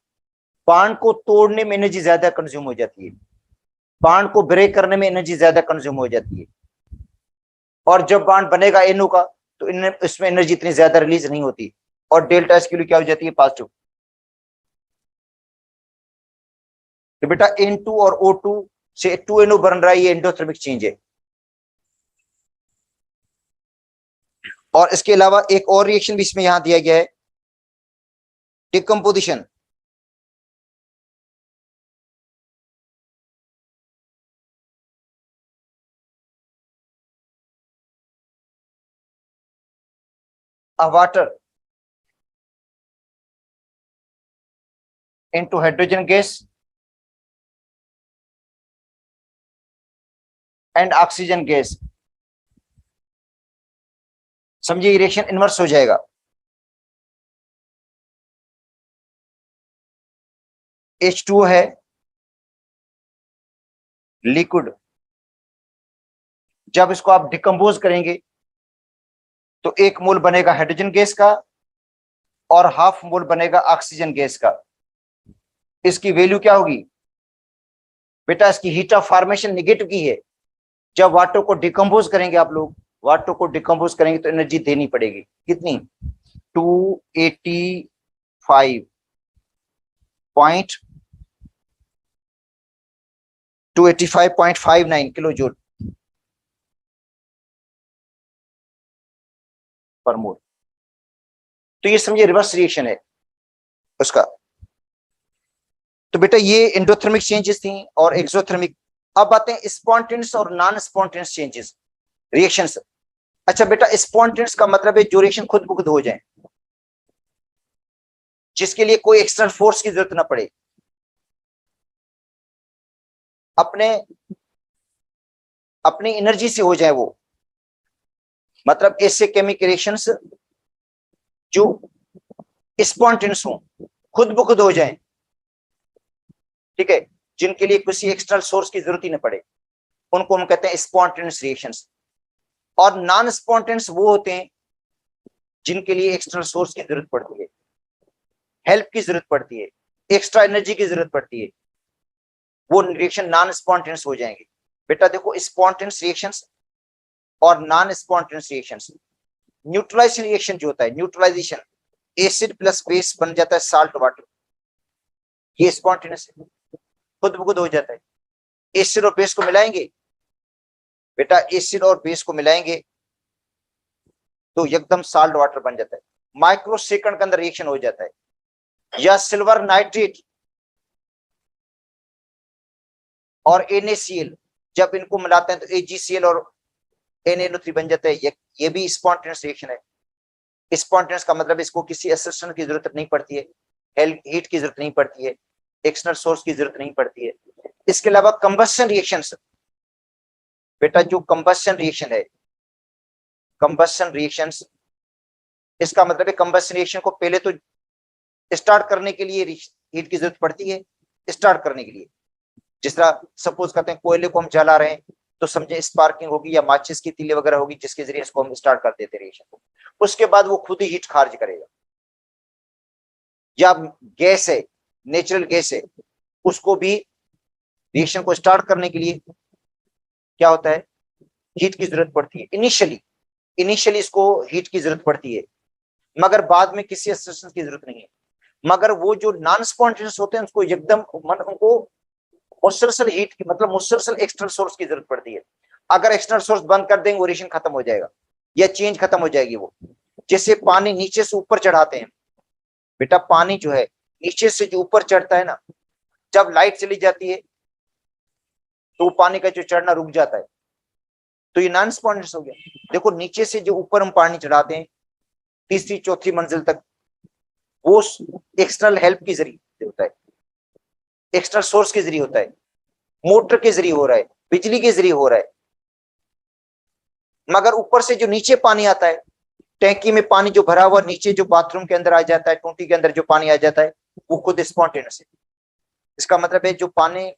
बॉन्ड को तोड़ने में एनर्जी ज्यादा कंज्यूम हो जाती है, बॉन्ड को ब्रेक करने में एनर्जी ज्यादा कंज्यूम हो जाती है। और जब बॉन्ड बनेगा NO का तो इसमें एनर्जी इतनी ज्यादा रिलीज नहीं होती, और डेल्टा एस के लिए क्या हो जाती है, पॉजिटिव। तो बेटा N2 और O2 से 2NO बन रहा है, ये एंडोथर्मिक चेंज है। और इसके अलावा एक और रिएक्शन भी इसमें यहां दिया गया है, decomposition. Water into hydrogen gas and oxygen gas. समझिए, रिएक्शन इनवर्स हो जाएगा। H2O है लिक्विड, जब इसको आप डिकम्पोज करेंगे तो 1 मोल बनेगा हाइड्रोजन गैस का और हाफ मोल बनेगा ऑक्सीजन गैस का। इसकी वैल्यू क्या होगी बेटा, इसकी हीट ऑफ फॉर्मेशन निगेटिव की है। जब वाटर को डिकम्पोज करेंगे आप लोग, वाटर को डिकम्पोज करेंगे तो एनर्जी देनी पड़ेगी कितनी, 285.285.59 किलो जूल पर मोल। तो ये समझिए रिवर्स रिएक्शन है उसका। तो बेटा ये एंडोथर्मिक चेंजेस थी और एक्सोथर्मिक। अब आते हैं स्पॉन्टेनियस और नॉन स्पॉन्टेनियस चेंजेस, रिएक्शंस। अच्छा बेटा, स्पॉन्टेनियस का मतलब है जो रिएक्शन खुद ब खुद हो जाए, जिसके लिए कोई एक्सटर्नल फोर्स की जरूरत ना पड़े, अपने अपनी एनर्जी से हो जाए वो। मतलब ऐसे केमिकल रिएक्शंस जो स्पॉन्टेनियस हो, खुद ब खुद हो जाए, ठीक है, जिनके लिए किसी एक्सटर्नल सोर्स की जरूरत ही ना पड़े, उनको हम कहते हैं स्पॉन्टेनियस रिएक्शंस। और नॉन स्पॉन्टेनियस वो होते हैं जिनके लिए एक्सटर्नल सोर्स की जरूरत पड़ती है, हेल्प की जरूरत पड़ती है, एक्स्ट्रा एनर्जी की जरूरत पड़ती है, वो रिएक्शन नॉन स्पॉन्टेनियस हो जाएंगे। बेटा देखो, स्पॉन्टेनियस रिएक्शंस और non spontaneous reactions. Neutralisation reaction जो होता है, न्यूट्रलाइजेशन, एसिड प्लस बेस बन जाता है साल्ट वाटर, ये स्पॉन्टेनियस है, खुद ब खुद हो जाता है। एसिड और बेस को मिलाएंगे बेटा, एसिड और बेस को मिलाएंगे तो एकदम साल्ट वाटर बन जाता है, माइक्रो सेकंड के अंदर रिएक्शन हो जाता है। या सिल्वर नाइट्रेट और NaCl, जब इनको मिलाते हैं तो AgCl और NaNO3 बन जाता है। ये भी स्पॉन्टेनियस रिएक्शन है। स्पॉन्टेनियस का मतलब इसको किसी असिस्टेंट की जरूरत नहीं पड़ती है, हीट की जरूरत नहीं पड़ती है, एक्सटर्नल सोर्स की जरूरत नहीं पड़ती है। इसके अलावा कंबस्शन रिएक्शंस, बेटा जो कंबस्शन रिएक्शन है, कंबस्शन रिएक्शंस, इसका मतलब है कंबस्शन रिएक्शन को पहले तो स्टार्ट करने के लिए हीट की जरूरत पड़ती है, स्टार्ट करने के लिए। जिस तरह सपोज करते हैं कोयले को हम जला रहे हैं तो समझे स्पार्किंग होगी या माचिस की तीली वगैरह होगी, जिसके जरिए इसको हम स्टार्ट कर देते रिएक्शन को। उसके बाद वो खुद ही हीट खारिज करेगा। या गैस है, नेचुरल गैस है, उसको भी रिएक्शन को स्टार्ट करने के लिए क्या होता है, हीट की जरूरत पड़ती है। इनिशियली इसको हीट की जरूरत पड़ती है, मगर बाद में किसी असिस्टेंस की जरूरत नहीं है। मगर वो जो नॉन स्पॉन्टेनियस होते हैं उसको एकदम उनको मुसलसल हीट की, मतलब मुसलसल एक्सटर्नल सोर्स की जरूरत पड़ती है। अगर एक्सटर्नल सोर्स बंद कर देंगे वो रिएक्शन खत्म हो जाएगा या चेंज खत्म हो जाएगी। वो जैसे पानी नीचे से ऊपर चढ़ाते हैं बेटा, पानी जो है नीचे से जो ऊपर चढ़ता है ना, जब लाइट चली जाती है तो पानी का जो चढ़ना रुक जाता है, तो ये नॉन स्पॉन्टेनियस हो गया। देखो नीचे से जो ऊपर हम पानी चढ़ाते हैं तीसरी चौथी मंजिल तक, वो एक्सटर्नल हेल्प के जरिए होता है, एक्सटर्नल सोर्स के जरिए होता है, मोटर के जरिए हो रहा है, बिजली के जरिए हो रहा है। मगर ऊपर से जो नीचे पानी आता है, टैंकी में पानी जो भरा हुआ नीचे जो बाथरूम के अंदर आ जाता है, टूटी के अंदर जो पानी आ जाता है, वो खुद स्पॉन्टेनियस है। इसका मतलब है जो पानी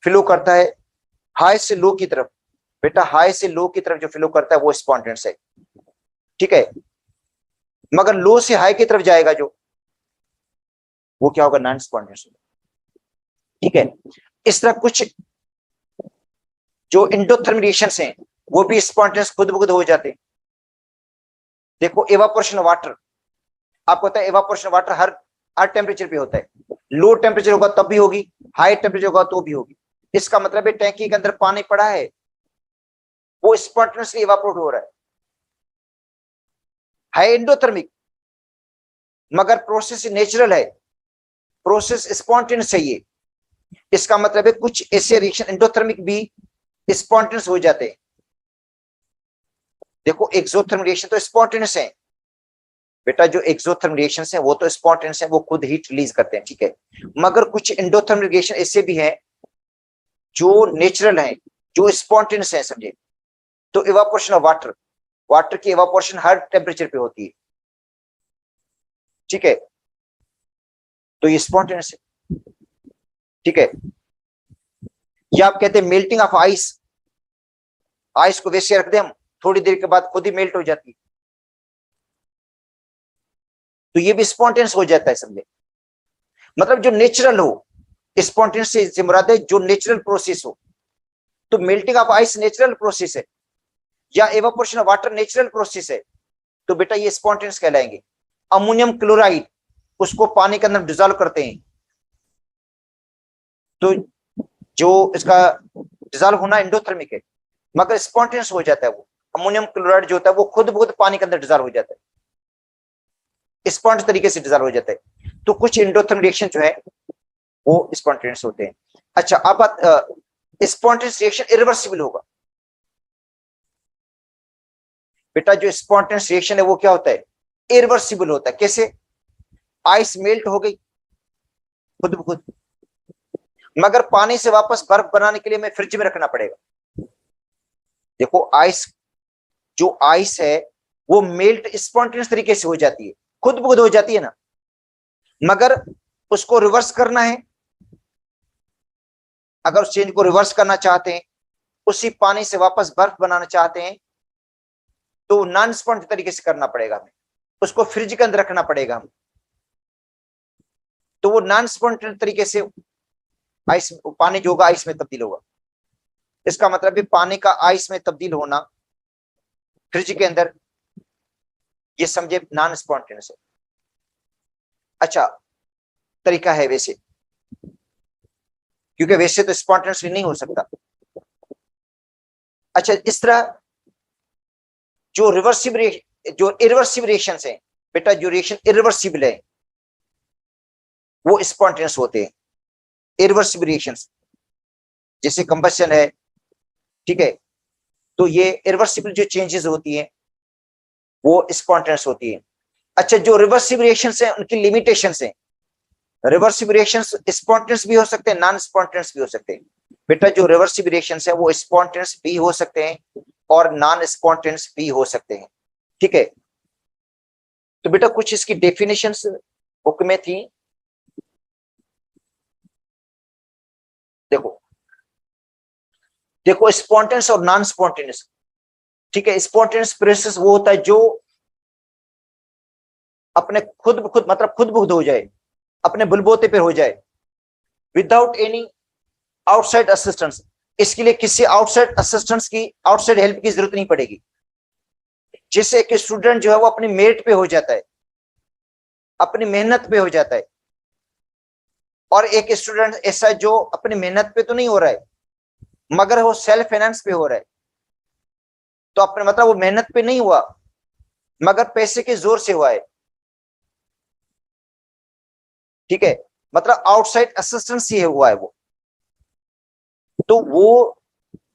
फ्लो करता है हाई से लो की तरफ, बेटा हाई से लो की तरफ जो फ्लो करता है वो स्पॉन्टेनियस है, ठीक है। मगर लो से हाई की तरफ जाएगा जो, वो क्या होगा, नॉन स्पॉन्टेनियस होगा, ठीक है। इस तरह कुछ जो एंडोथर्मिक रिएक्शंस हैं वो भी स्पॉन्टेनियस खुद ब खुद हो जाते हैं। देखो एवापोरेशन वाटर, आपको पता है एवापोरेशन वाटर हर टेम्परेचर पे होता है। लो टेम्परेचर होगा तब भी होगी, हाई टेम्परेचर होगा तो भी होगी। इसका मतलब है टैंकी के अंदर पानी पड़ा है, वो स्पॉन्टेनियसली एवापोरेट हो रहा है, एंडोथर्मिक, मगर प्रोसेस नेचुरल है, प्रोसेस स्पॉन्टेनियस चाहिए। इसका मतलब है कुछ ऐसे रिएक्शन एंडोथर्मिक भी स्पॉन्टेनियस हो जाते हैं। देखो एक्सोथर्मिक रिएक्शन तो स्पॉन्टेनियस है बेटा, जो एक्सोथर्मिक रिएक्शन है वो तो स्पॉन्टेनियस है, वो खुद हीट रिलीज करते हैं, ठीक है। मगर कुछ एंडोथर्मिक रिएक्शन ऐसे भी हैं जो नेचुरल हैं, जो स्पॉन्टेनियस है, समझे। तो इवापोरेशन ऑफ वाटर, वाटर की इवापोरेशन हर टेम्परेचर पे होती है, ठीक है, तो ये स्पॉन्टेनियस है, ठीक है। या आप कहते हैं मेल्टिंग ऑफ आइस, आइस को वैसे रख दे हम, थोड़ी देर के बाद खुद ही मेल्ट हो जाती है, तो ये भी स्पॉन्टेनियस हो जाता है, समझे। मतलब जो नेचुरल हो, स्पॉन्टेनियस से मुराद है जो नेचुरल प्रोसेस हो। तो melting of ice natural process है, या evaporation of water natural process है, तो बेटा ये स्पॉन्टेनियस कहलाएंगे। अमोनियम क्लोराइड, उसको पानी के अंदर डिजोल्व करते हैं, तो जो इसका डिजोल्व होना एंडोथर्मिक है, मगर स्पॉन्टेनियस हो जाता है। वो अमोनियम क्लोराइड जो होता है वो खुद ब खुद पानी के अंदर डिजोल्व हो जाता है, स्पॉन्ज तरीके से डिजोल्व हो जाता है। तो कुछ एंडोथर्मिक रिएक्शन जो है वो स्पॉन्टेनियस होते हैं। अच्छा, अब स्पॉन्टेनियस रिएक्शन इरिवर्सिबल होगा बेटा। जो स्पॉन्टेनियस रिएक्शन है वो क्या होता है, इरिवर्सिबल होता है। कैसे, आइस मेल्ट हो गई खुद ब खुद, मगर पानी से वापस बर्फ बनाने के लिए हमें फ्रिज में रखना पड़ेगा। देखो आइस, जो आइस है वो मेल्ट स्पॉन्टेनियस तरीके से हो जाती है, खुद ब खुद हो जाती है ना, मगर उसको रिवर्स करना है, अगर उस चेंज को रिवर्स करना चाहते हैं, उसी पानी से वापस बर्फ बनाना चाहते हैं, तो नॉन स्पॉन्ज तरीके से करना पड़ेगा हमें, उसको फ्रिज के अंदर रखना पड़ेगा हमें, तो वो नॉन स्पॉन्टेनियस तरीके से आइस, पानी जो होगा आइस में तब्दील होगा। इसका मतलब है पानी का आइस में तब्दील होना फ्रिज के अंदर, ये समझे नॉन स्पॉन्टेनियस है। अच्छा तरीका है वैसे, क्योंकि वैसे तो स्पॉन्टेनियसली नहीं हो सकता। अच्छा, इस तरह जो रिवर्सिबल, जो इरिवर्सिबल रिएक्शन है बेटा, जो रिएक्शन इरिवर्सिबल है वो स्पॉन्टेनियस होते हैं। इरिवर्सिबल रिएक्शंस जैसे कंबशन है, ठीक है, तो ये इरिवर्सिबल जो चेंजेस होती हैं वो स्पॉन्टेनियस होती है। अच्छा, जो रिवर्सिबल रिएक्शंस हैं उनकी लिमिटेशंस हैं। रिवर्सिबल रिएक्शंस स्पॉन्टेनियस भी हो सकते हैं, नॉन स्पॉन्टेनियस भी हो सकते हैं बेटा। जो रिवर्सिबल रिएक्शंस है वो स्पॉन्टेनियस भी हो सकते हैं और नॉन स्पॉन्टेनियस भी हो सकते हैं, ठीक है। तो बेटा कुछ इसकी डेफिनेशंस बुक में थी, देखो देखो स्पॉन्टेनियस और नॉन स्पॉन्टेनियस, ठीक है। स्पॉन्टेनियस प्रोसेस वो होता है जो अपने खुद ब खुद, मतलब खुद ब खुद हो जाए, अपने बलबूते पे हो जाए, विदाउट एनी आउटसाइड असिस्टेंस। इसके लिए किसी आउटसाइड असिस्टेंस की, आउटसाइड हेल्प की जरूरत नहीं पड़ेगी। जिससे एक स्टूडेंट जो है वो अपनी मेरिट पे हो जाता है, अपनी मेहनत पे हो जाता है। और एक स्टूडेंट ऐसा जो अपनी मेहनत पे तो नहीं हो रहा है, मगर वो सेल्फ फाइनेंस पे हो रहा है, तो अपने मतलब वो मेहनत पे नहीं हुआ मगर पैसे के जोर से हुआ है, ठीक है, मतलब आउटसाइड असिस्टेंस ही हुआ है वो, तो वो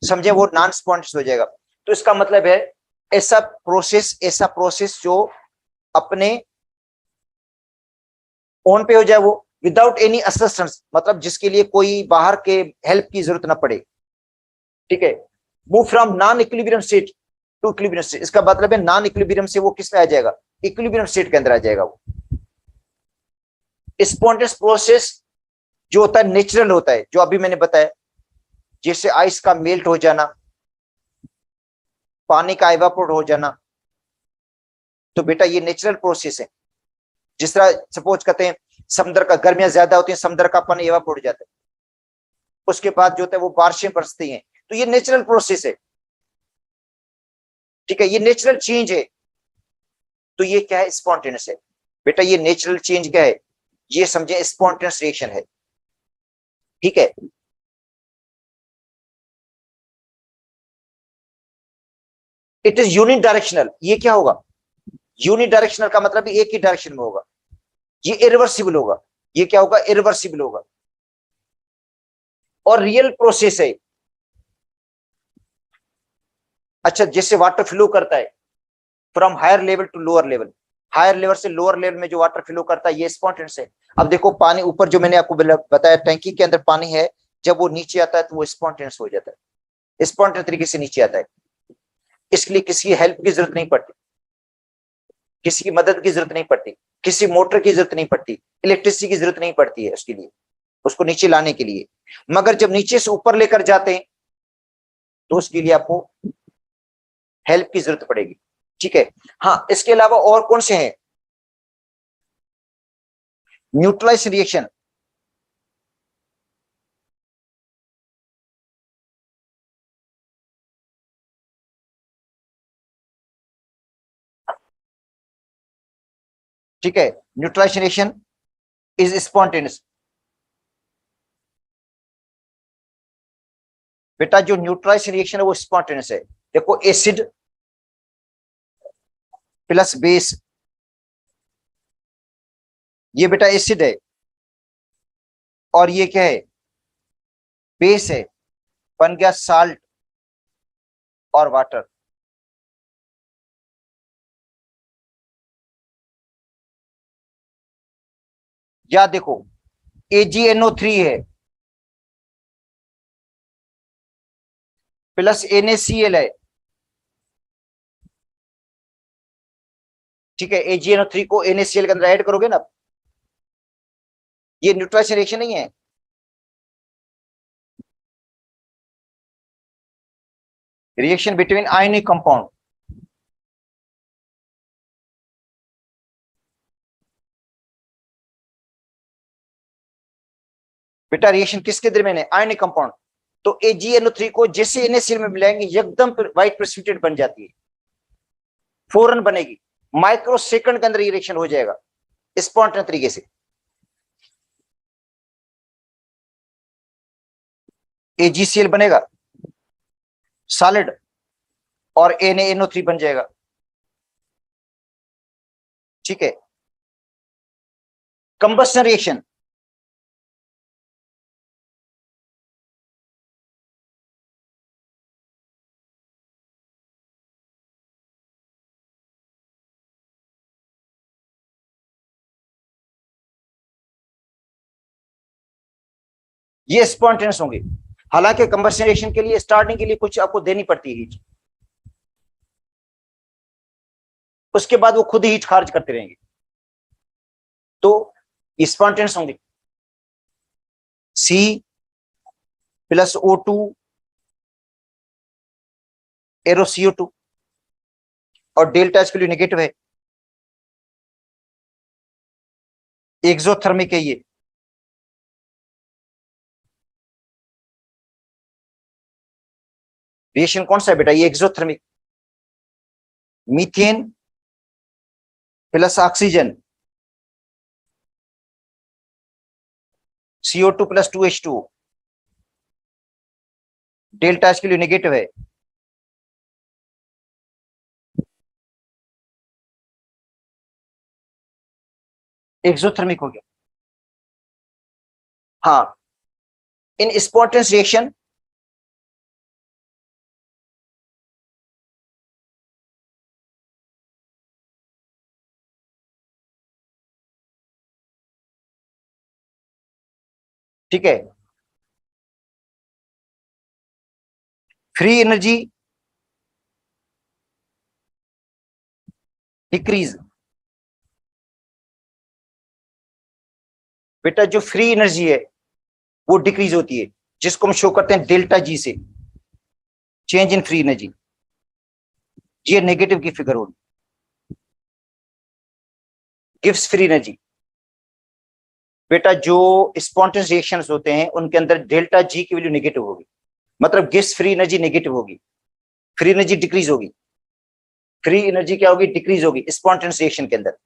समझे वो नॉन स्पॉन्टेनियस हो जाएगा। तो इसका मतलब है ऐसा प्रोसेस जो अपने ओन पे हो जाए, वो विदाउट एनी असिस्टेंस, मतलब जिसके लिए कोई बाहर के हेल्प की जरूरत ना पड़े। ठीक है, move from non equilibrium state to equilibrium state, इसका मतलब है नॉन इक्विलिब्रियम से वो किस में आ जाएगा, इक्विलिब्रियम स्टेट के अंदर आ जाएगा। वो स्पॉन्टेनियस प्रोसेस जो होता है नेचुरल होता है, जो अभी मैंने बताया, जैसे आइस का मेल्ट हो जाना, पानी का इवापोरेट हो जाना, तो बेटा ये नेचुरल प्रोसेस है। जिस तरह सपोज करते हैं समुद्र का गर्मियां ज्यादा होती है, समुद्र का पानी इवापोरेट हो जाता है, उसके बाद जो होता है वो बारिशें बरसती हैं, तो ये नेचुरल प्रोसेस है। ठीक है, ये नेचुरल चेंज है। तो ये क्या है, स्पॉन्टेनियस है। बेटा ये नेचुरल चेंज क्या है, ये समझे स्पॉन्टेनियस रिएक्शन है। ठीक है, इट इज यूनि डायरेक्शनल। ये क्या होगा, यूनि डायरेक्शनल का मतलब एक ही डायरेक्शन में होगा। ये इरिवर्सिबल होगा। ये क्या होगा, इरिवर्सिबल होगा। और रियल प्रोसेस है। अच्छा, जैसे वाटर फ्लो करता है from higher level to lower level, higher level से लोअर लेवल में जो वाटर फ्लो करता है, ये स्पॉन्टेनियस है। अब देखो पानी ऊपर जो मैंने आपको बताया टैंकी के अंदर पानी है, जब वो नीचे आता है तो वो स्पॉन्टेनियस हो जाता है, स्पॉन्टेनियस तरीके से नीचे आता है। इसके लिए किसी की हेल्प की जरूरत नहीं पड़ती, किसी की मदद की जरूरत नहीं पड़ती, किसी मोटर की जरूरत नहीं पड़ती, इलेक्ट्रिसिटी की जरूरत नहीं पड़ती है उसके लिए, उसको नीचे लाने के लिए। मगर जब नीचे से ऊपर लेकर जाते हैं तो उसके लिए आपको हेल्प की जरूरत पड़ेगी। ठीक है, हाँ, इसके अलावा और कौन से हैं, न्यूट्रलाइज रिएक्शन। ठीक है, न्यूट्रलाइज रिएक्शन इज स्पॉन्टेनियस। बेटा जो न्यूट्रलाइज रिएक्शन है वो स्पॉन्टेनियस है। देखो एसिड प्लस बेस, ये बेटा एसिड है, और ये क्या है, बेस है, बन गया साल्ट और वाटर। या देखो AgNO3 है प्लस NaCl है। ठीक है, AgNO3 को NaCl के अंदर ऐड करोगे ना, ये न्यूट्रलाइजेशन रिएक्शन नहीं है, रिएक्शन बिटवीन आयनिक कंपाउंड। बेटा रिएक्शन किसके दरमियान है, आयनिक कंपाउंड। तो AgNO3 को जैसे NaCl में मिलाएंगे एकदम व्हाइट प्रेसिपिटेट बन जाती है, फौरन बनेगी, माइक्रो सेकंड के अंदर ये रिएक्शन हो जाएगा स्पॉन्टेनियस तरीके से। AgCl बनेगा सॉलिड और NaNO3 बन जाएगा। ठीक है, कंबस्शन रिएक्शन, ये स्पॉन्टेनियस होंगे। हालांकि कंबस्शन रिएक्शन के लिए स्टार्टिंग के लिए कुछ आपको देनी पड़ती है हीट, उसके बाद वो खुद ही हीट खारिज करते रहेंगे, तो स्पॉन्टेनियस होंगे। C+O2 एरोCO2, और डेल्टा इसके लिए नेगेटिव है, एक्सोथर्मिक है ये। रिएक्शन कौन सा है बेटा, ये exothermic. Methane plus oxygen, CO2 plus 2H2, delta इसके लिए नेगेटिव है। एक्सोथर्मिक हो गया। हाँ, इन स्पॉन्टेनियस रिएक्शन ठीक है, फ्री एनर्जी डिक्रीज। बेटा जो फ्री एनर्जी है वो डिक्रीज होती है, जिसको हम शो करते हैं डेल्टा जी से, चेंज इन फ्री एनर्जी। ये नेगेटिव की फिगर होगी, गिव्स फ्री एनर्जी। बेटा जो स्पॉन्टेनियस रिएक्शंस होते हैं उनके अंदर डेल्टा जी की वैल्यू नेगेटिव होगी, मतलब गिव्स फ्री एनर्जी नेगेटिव होगी, फ्री एनर्जी डिक्रीज होगी। फ्री एनर्जी क्या होगी? डिक्रीज होगी स्पॉन्टेनियस रिएक्शन के अंदर।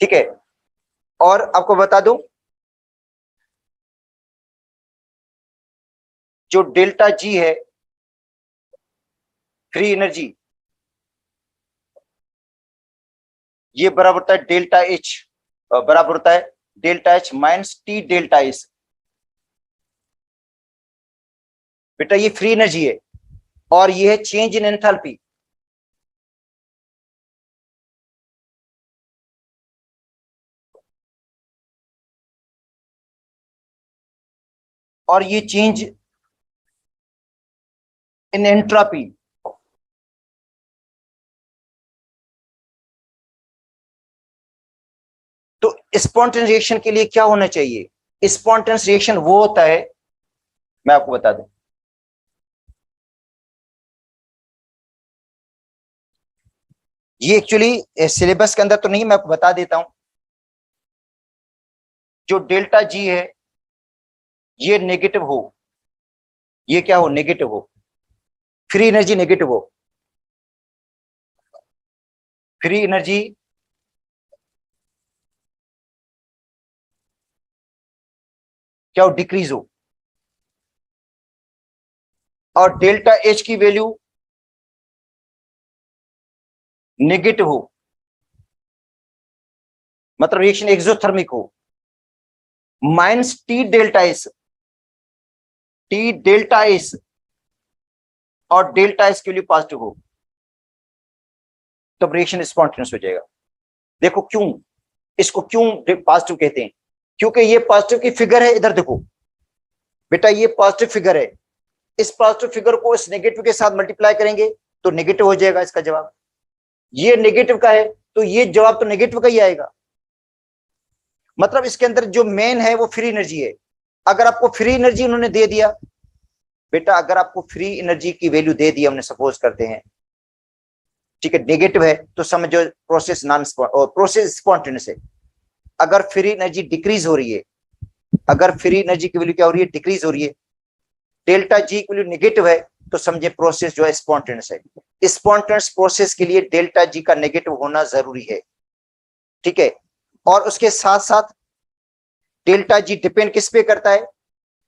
ठीक है, और आपको बता दूं, जो डेल्टा जी है फ्री एनर्जी, ये बराबर होता है डेल्टा एच, बराबर होता है delta H minus T delta S. बेटा ये फ्री एनर्जी है और ये है चेंज इन एंथैल्पी। और ये चेंज इन एंट्रोपी। तो स्पॉन्टेनियस रिएक्शन के लिए क्या होना चाहिए? स्पॉन्टेनियस रिएक्शन वो होता है, मैं आपको बता दूं, ये एक्चुअली सिलेबस के अंदर तो नहीं, मैं आपको बता देता हूं। जो डेल्टा जी है ये नेगेटिव हो, ये क्या हो? नेगेटिव हो, फ्री एनर्जी नेगेटिव हो, फ्री एनर्जी क्या हो? डिक्रीज हो। और डेल्टा एच की वैल्यू नेगेटिव हो, मतलब रिएक्शन एक्सोथर्मिक हो, minus T delta S, T delta S और डेल्टा एस के लिए पॉजिटिव हो, तब रिएक्शन स्पॉन्टेनियस हो जाएगा। देखो क्यों, इसको क्यों पॉजिटिव कहते हैं? क्योंकि ये पॉजिटिव की फिगर है, इधर देखो बेटा, ये पॉजिटिव फिगर है, इस पॉजिटिव फिगर को इस नेगेटिव के साथ मल्टीप्लाई करेंगे तो नेगेटिव हो जाएगा इसका जवाब। ये नेगेटिव का है तो ये जवाब तो नेगेटिव का ही आएगा। मतलब इसके अंदर जो मेन है वो फ्री एनर्जी है। अगर आपको फ्री एनर्जी उन्होंने दे दिया, बेटा अगर आपको फ्री एनर्जी की वैल्यू दे दी, हमने सपोज करते हैं, ठीक है, नेगेटिव है, तो समझो प्रोसेस नॉन प्रोसेस स्पॉन्टेनियस है। अगर फ्री एनर्जी डिक्रीज हो रही है, अगर फ्री एनर्जी की वैल्यू क्या हो रही है? डिक्रीज हो रही है, डेल्टा जी की वैल्यू नेगेटिव है, तो समझे प्रोसेस जो है स्पॉन्टेनियस है। स्पॉन्टेनियस प्रोसेस के लिए डेल्टा जी का नेगेटिव होना जरूरी है, ठीक है। और उसके साथ साथ डेल्टा जी डिपेंड किस पे करता है?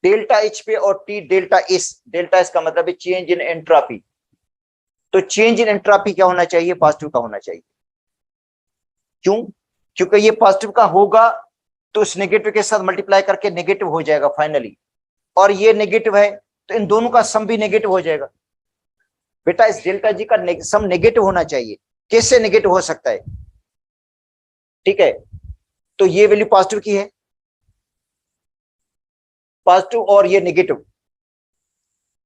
डेल्टा एच पे और T delta S. Delta S का मतलब है चेंज इन एंट्रोपी। तो चेंज इन एंट्रोपी क्या होना चाहिए? पॉजिटिव का होना चाहिए। क्यों? क्योंकि ये पॉजिटिव का होगा तो इस नेगेटिव के साथ मल्टीप्लाई करके नेगेटिव हो जाएगा फाइनली, और ये नेगेटिव है तो इन दोनों का सम भी नेगेटिव हो जाएगा। बेटा इस डेल्टा जी का सम नेगेटिव होना चाहिए। कैसे नेगेटिव हो सकता है? ठीक है, तो ये वैल्यू पॉजिटिव की है, पॉजिटिव, और ये नेगेटिव,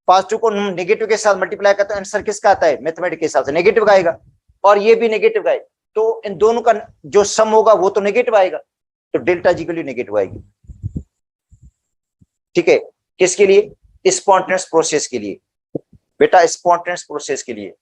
पॉजिटिव को नेगेटिव के साथ मल्टीप्लाई करते हैं, आंसर किसका आता है? मैथमेटिक्स के हिसाब से नेगेटिव का आएगा, और ये भी नेगेटिव का है, तो इन दोनों का जो सम होगा वो तो नेगेटिव आएगा, तो डेल्टा जी के लिए नेगेटिव आएगी। ठीक है, किसके लिए? स्पॉन्टेनियस प्रोसेस के लिए। बेटा स्पॉन्टेनियस प्रोसेस के लिए।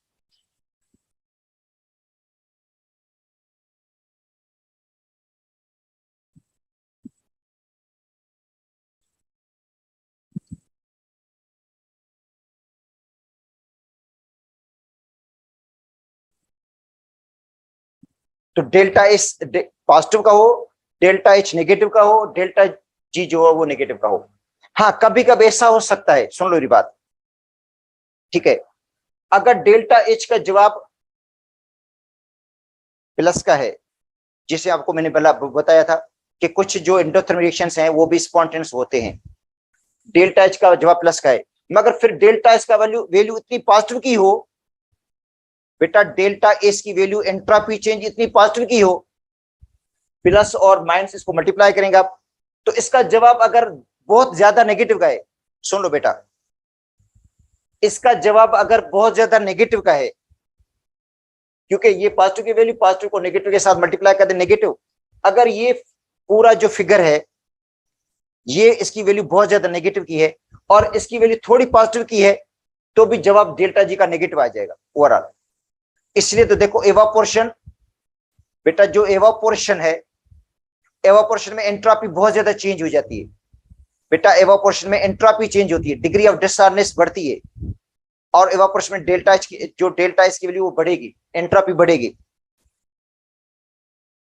तो डेल्टा एस पॉजिटिव का हो, डेल्टा एच नेगेटिव का हो, डेल्टा जी जो हो वो नेगेटिव का हो। हाँ कभी कभी ऐसा हो सकता है, सुन लो मेरी बात, ठीक है, अगर डेल्टा एच का जवाब प्लस का है, जिसे आपको मैंने पहला बताया था, कि कुछ जो एंडोथर्मिक रिएक्शंस हैं वो भी स्पॉन्टेनियस होते हैं। डेल्टा एच का जवाब प्लस का है, मगर फिर डेल्टा एच का वैल्यू वैल्यू इतनी पॉजिटिव की हो, बेटा डेल्टा एच की वैल्यू एंट्रोपी चेंज इतनी पॉजिटिव की हो, प्लस और माइनस इसको मल्टीप्लाई करेंगे आप, तो इसका जवाब अगर बहुत ज्यादा नेगेटिव का है, सुन लो बेटा, इसका जवाब अगर बहुत ज्यादा नेगेटिव का है, क्योंकि ये पॉजिटिव की वैल्यू पॉजिटिव को नेगेटिव के साथ मल्टीप्लाई कर दे नेगेटिव, अगर ये पूरा जो फिगर है ये इसकी वैल्यू बहुत ज्यादा नेगेटिव की है और इसकी वैल्यू थोड़ी पॉजिटिव की है, तो भी जवाब डेल्टा जी का नेगेटिव आ जाएगा ओवरऑल। इसलिए तो देखो एवापोरेशन, बेटा जो एवापोरेशन है, एवापोरेशन में एंट्रोपी बहुत ज्यादा चेंज हो जाती है। बेटा एवापोरेशन में एंट्रोपी चेंज होती है, डिग्री ऑफ डिसऑर्डरनेस बढ़ती है, और एवापोरेशन में डेल्टा एच की जो डेल्टा एच की वैल्यू वो बढ़ेगी, एंट्रोपी बढ़ेगी।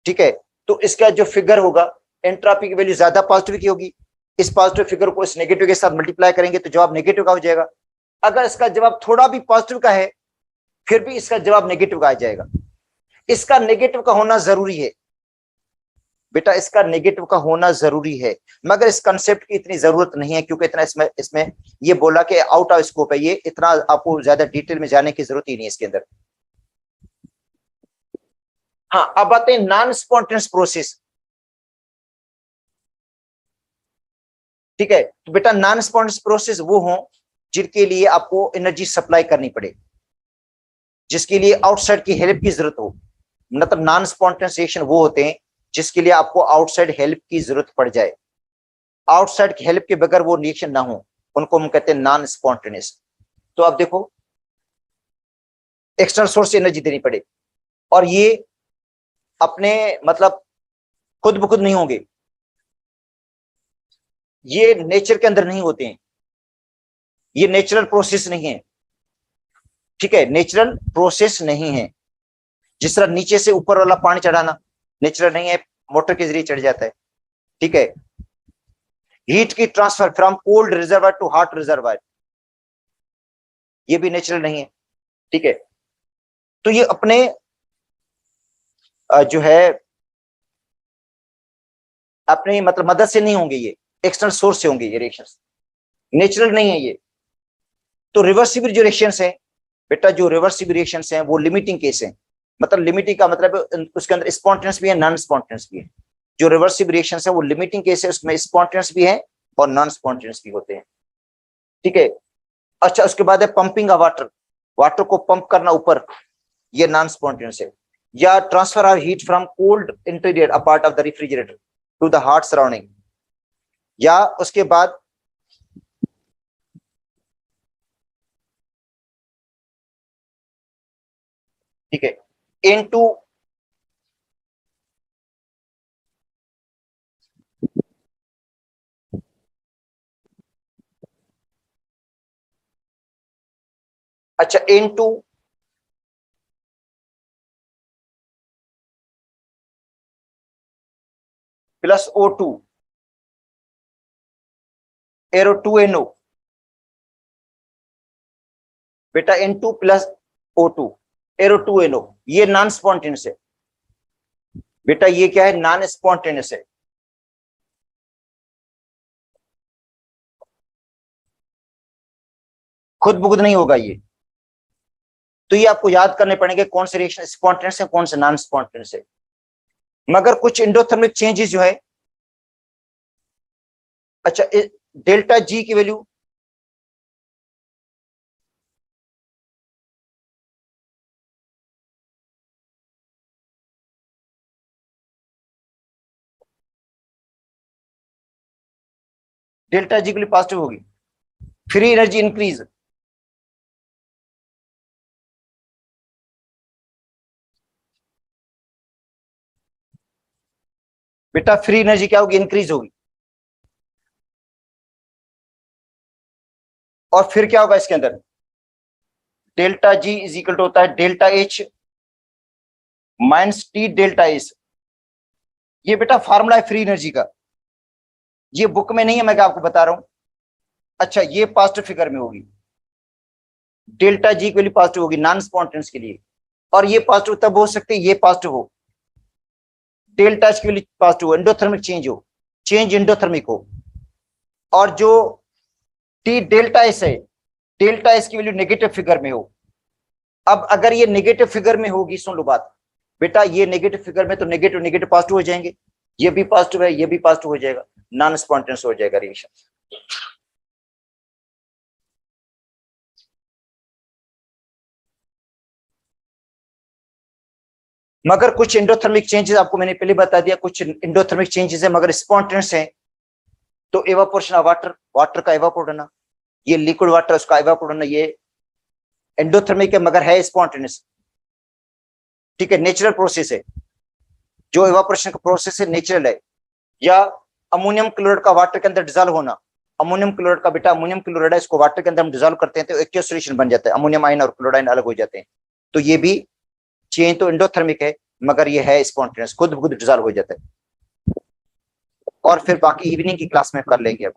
ठीक है, तो इसका जो फिगर होगा एंट्रोपी की वैल्यू ज्यादा पॉजिटिव की होगी, इस पॉजिटिव फिगर को इस नेगेटिव के साथ मल्टीप्लाई करेंगे तो जवाब नेगेटिव का हो जाएगा। अगर इसका जवाब थोड़ा भी पॉजिटिव का है फिर भी इसका जवाब नेगेटिव का आ जाएगा। इसका नेगेटिव का होना जरूरी है बेटा, इसका नेगेटिव का होना जरूरी है, मगर इस कंसेप्ट की इतनी जरूरत नहीं है, क्योंकि इतना इसमें ये बोला कि आउट ऑफ स्कोप है, ये इतना आपको ज्यादा डिटेल में जाने की जरूरत ही नहीं है इसके अंदर। हाँ, अब आते हैं नॉन स्पॉन्टेनियस प्रोसेस। ठीक है, तो बेटा नॉन स्पॉन्टेनियस प्रोसेस वो हो जिनके लिए आपको एनर्जी सप्लाई करनी पड़े, जिसके लिए आउटसाइड की हेल्प की जरूरत हो। मतलब नॉन स्पॉन्टेनियस रिएक्शन वो होते हैं जिसके लिए आपको आउटसाइड हेल्प की जरूरत पड़ जाए, आउटसाइड की हेल्प के बगैर वो रिएक्शन ना हो, उनको हम कहते हैं नॉन स्पॉन्टेनियस। तो अब देखो एक्सटर्नल सोर्स से एनर्जी देनी पड़े, और ये अपने मतलब खुद ब खुद नहीं होंगे, ये नेचर के अंदर नहीं होते हैं, ये नेचुरल प्रोसेस नहीं है। ठीक है, नेचुरल प्रोसेस नहीं है। जिस तरह नीचे से ऊपर वाला पानी चढ़ाना नेचुरल नहीं है, मोटर के जरिए चढ़ जाता है। ठीक है, हीट की transfer from cold reservoir to hot reservoir, ये भी नेचुरल नहीं है। ठीक है, तो ये अपने जो है अपने मतलब मदद से नहीं होंगे, ये एक्सटर्नल सोर्स से होंगे, ये रिएक्शंस नेचुरल नहीं है ये। तो रिवर्सिबल जो रिएक्शंस हैं बेटा, जो रिवर्सिबल रिएक्शंस हैं वो लिमिटिंग केस हैं। मतलब लिमिटिंग का मतलब उसके अंदर स्पॉन्टेनियस भी है, नॉन स्पॉन्टेनियस भी है। जो रिवर्सिबल रिएक्शंस है वो लिमिटिंग केस है, उसमें स्पॉन्टेनियस भी है और नॉन स्पॉन्टेनियस भी होते हैं। ठीक है, अच्छा उसके बाद है पंपिंग ऑफ वाटर, वाटर को पंप करना ऊपर, ये नॉन स्पॉन्टेनियस है। या transfer of heat from cold interior a part of the refrigerator to the hot surrounding. या उसके बाद ठीक है इनटू अच्छा into plus O2 arrow 2NO, बेटा N2 plus O2 arrow 2NO, ये नॉन स्पॉन्टेनियस है बेटा। ये क्या है? नॉन स्पॉन्टेनियस है। खुद बुखुद नहीं होगा ये। तो ये आपको याद करने पड़ेंगे कौन से रिएक्शन स्पॉन्टेनियस है, कौन से नॉन स्पॉन्टेनियस है। मगर कुछ एंडोथर्मिक चेंजेस जो है, अच्छा डेल्टा जी की वैल्यू डेल्टा जी के लिए पॉजिटिव होगी, फ्री एनर्जी इंक्रीज। बेटा फ्री एनर्जी क्या होगी? इंक्रीज होगी। और फिर क्या होगा इसके अंदर? Delta G is equal to होता है delta H minus T delta S. ये बेटा फार्मूला है फ्री एनर्जी का, ये बुक में नहीं है, मैं क्या आपको बता रहा हूं। अच्छा ये पॉजिटिव फिगर में होगी, डेल्टा जी के लिए पॉजिटिव होगी नॉन स्पॉन्टेनियस के लिए। और ये पॉजिटिव तब हो सकती है ये पॉजिटिव हो डेल्टा एच की वैल्यू पॉजिटिव हो, एंडोथर्मिक चेंज एंडोथर्मिक हो, और जो टी डेल्टा एस है, डेल्टा एस की वैल्यू नेगेटिव फिगर में हो। अब अगर ये नेगेटिव फिगर में होगी, सुन लो बात बेटा, ये नेगेटिव फिगर में तो नेगेटिव नेगेटिव पॉजिटिव हो जाएंगे, ये भी पॉजिटिव है, ये भी पॉजिटिव हो जाएगा, नॉन स्पॉन्टेनियस हो जाएगा रिएक्शन। मगर कुछ एंडोथर्मिक चेंजेस आपको मैंने पहले बता दिया, कुछ एंडोथर्मिक चेंजेस है मगर स्पॉन्टेनियस है। तो एवापोरेशन ऑफ वाटर, वाटर का एवापोरेट होना, ये लिक्विड वाटर उसका एवापोरेट होना, ये एंडोथर्मिक है मगर है स्पॉन्टेनियस। ठीक है, नेचुरल प्रोसेस है, जो एवापोरेशन का प्रोसेस है नेचुरल है। या अमोनियम क्लोराइड का वाटर के अंदर डिजॉल्व होना, अमोनियम क्लोराइड का बेटा अमोनियम क्लोराइड है, इसको वाटर के अंदर हम डिजॉल्व करते हैं तो एक्वस सॉल्यूशन बन जाता है, अमोनियम आयन और क्लोराइड अलग हो जाते हैं। तो ये भी चेंज तो एंडोथर्मिक है मगर ये है स्पॉन्टेनियस, खुद ब खुद डिजॉल्व हो जाता है। और फिर बाकी इवनिंग की क्लास में कर लेंगे अब।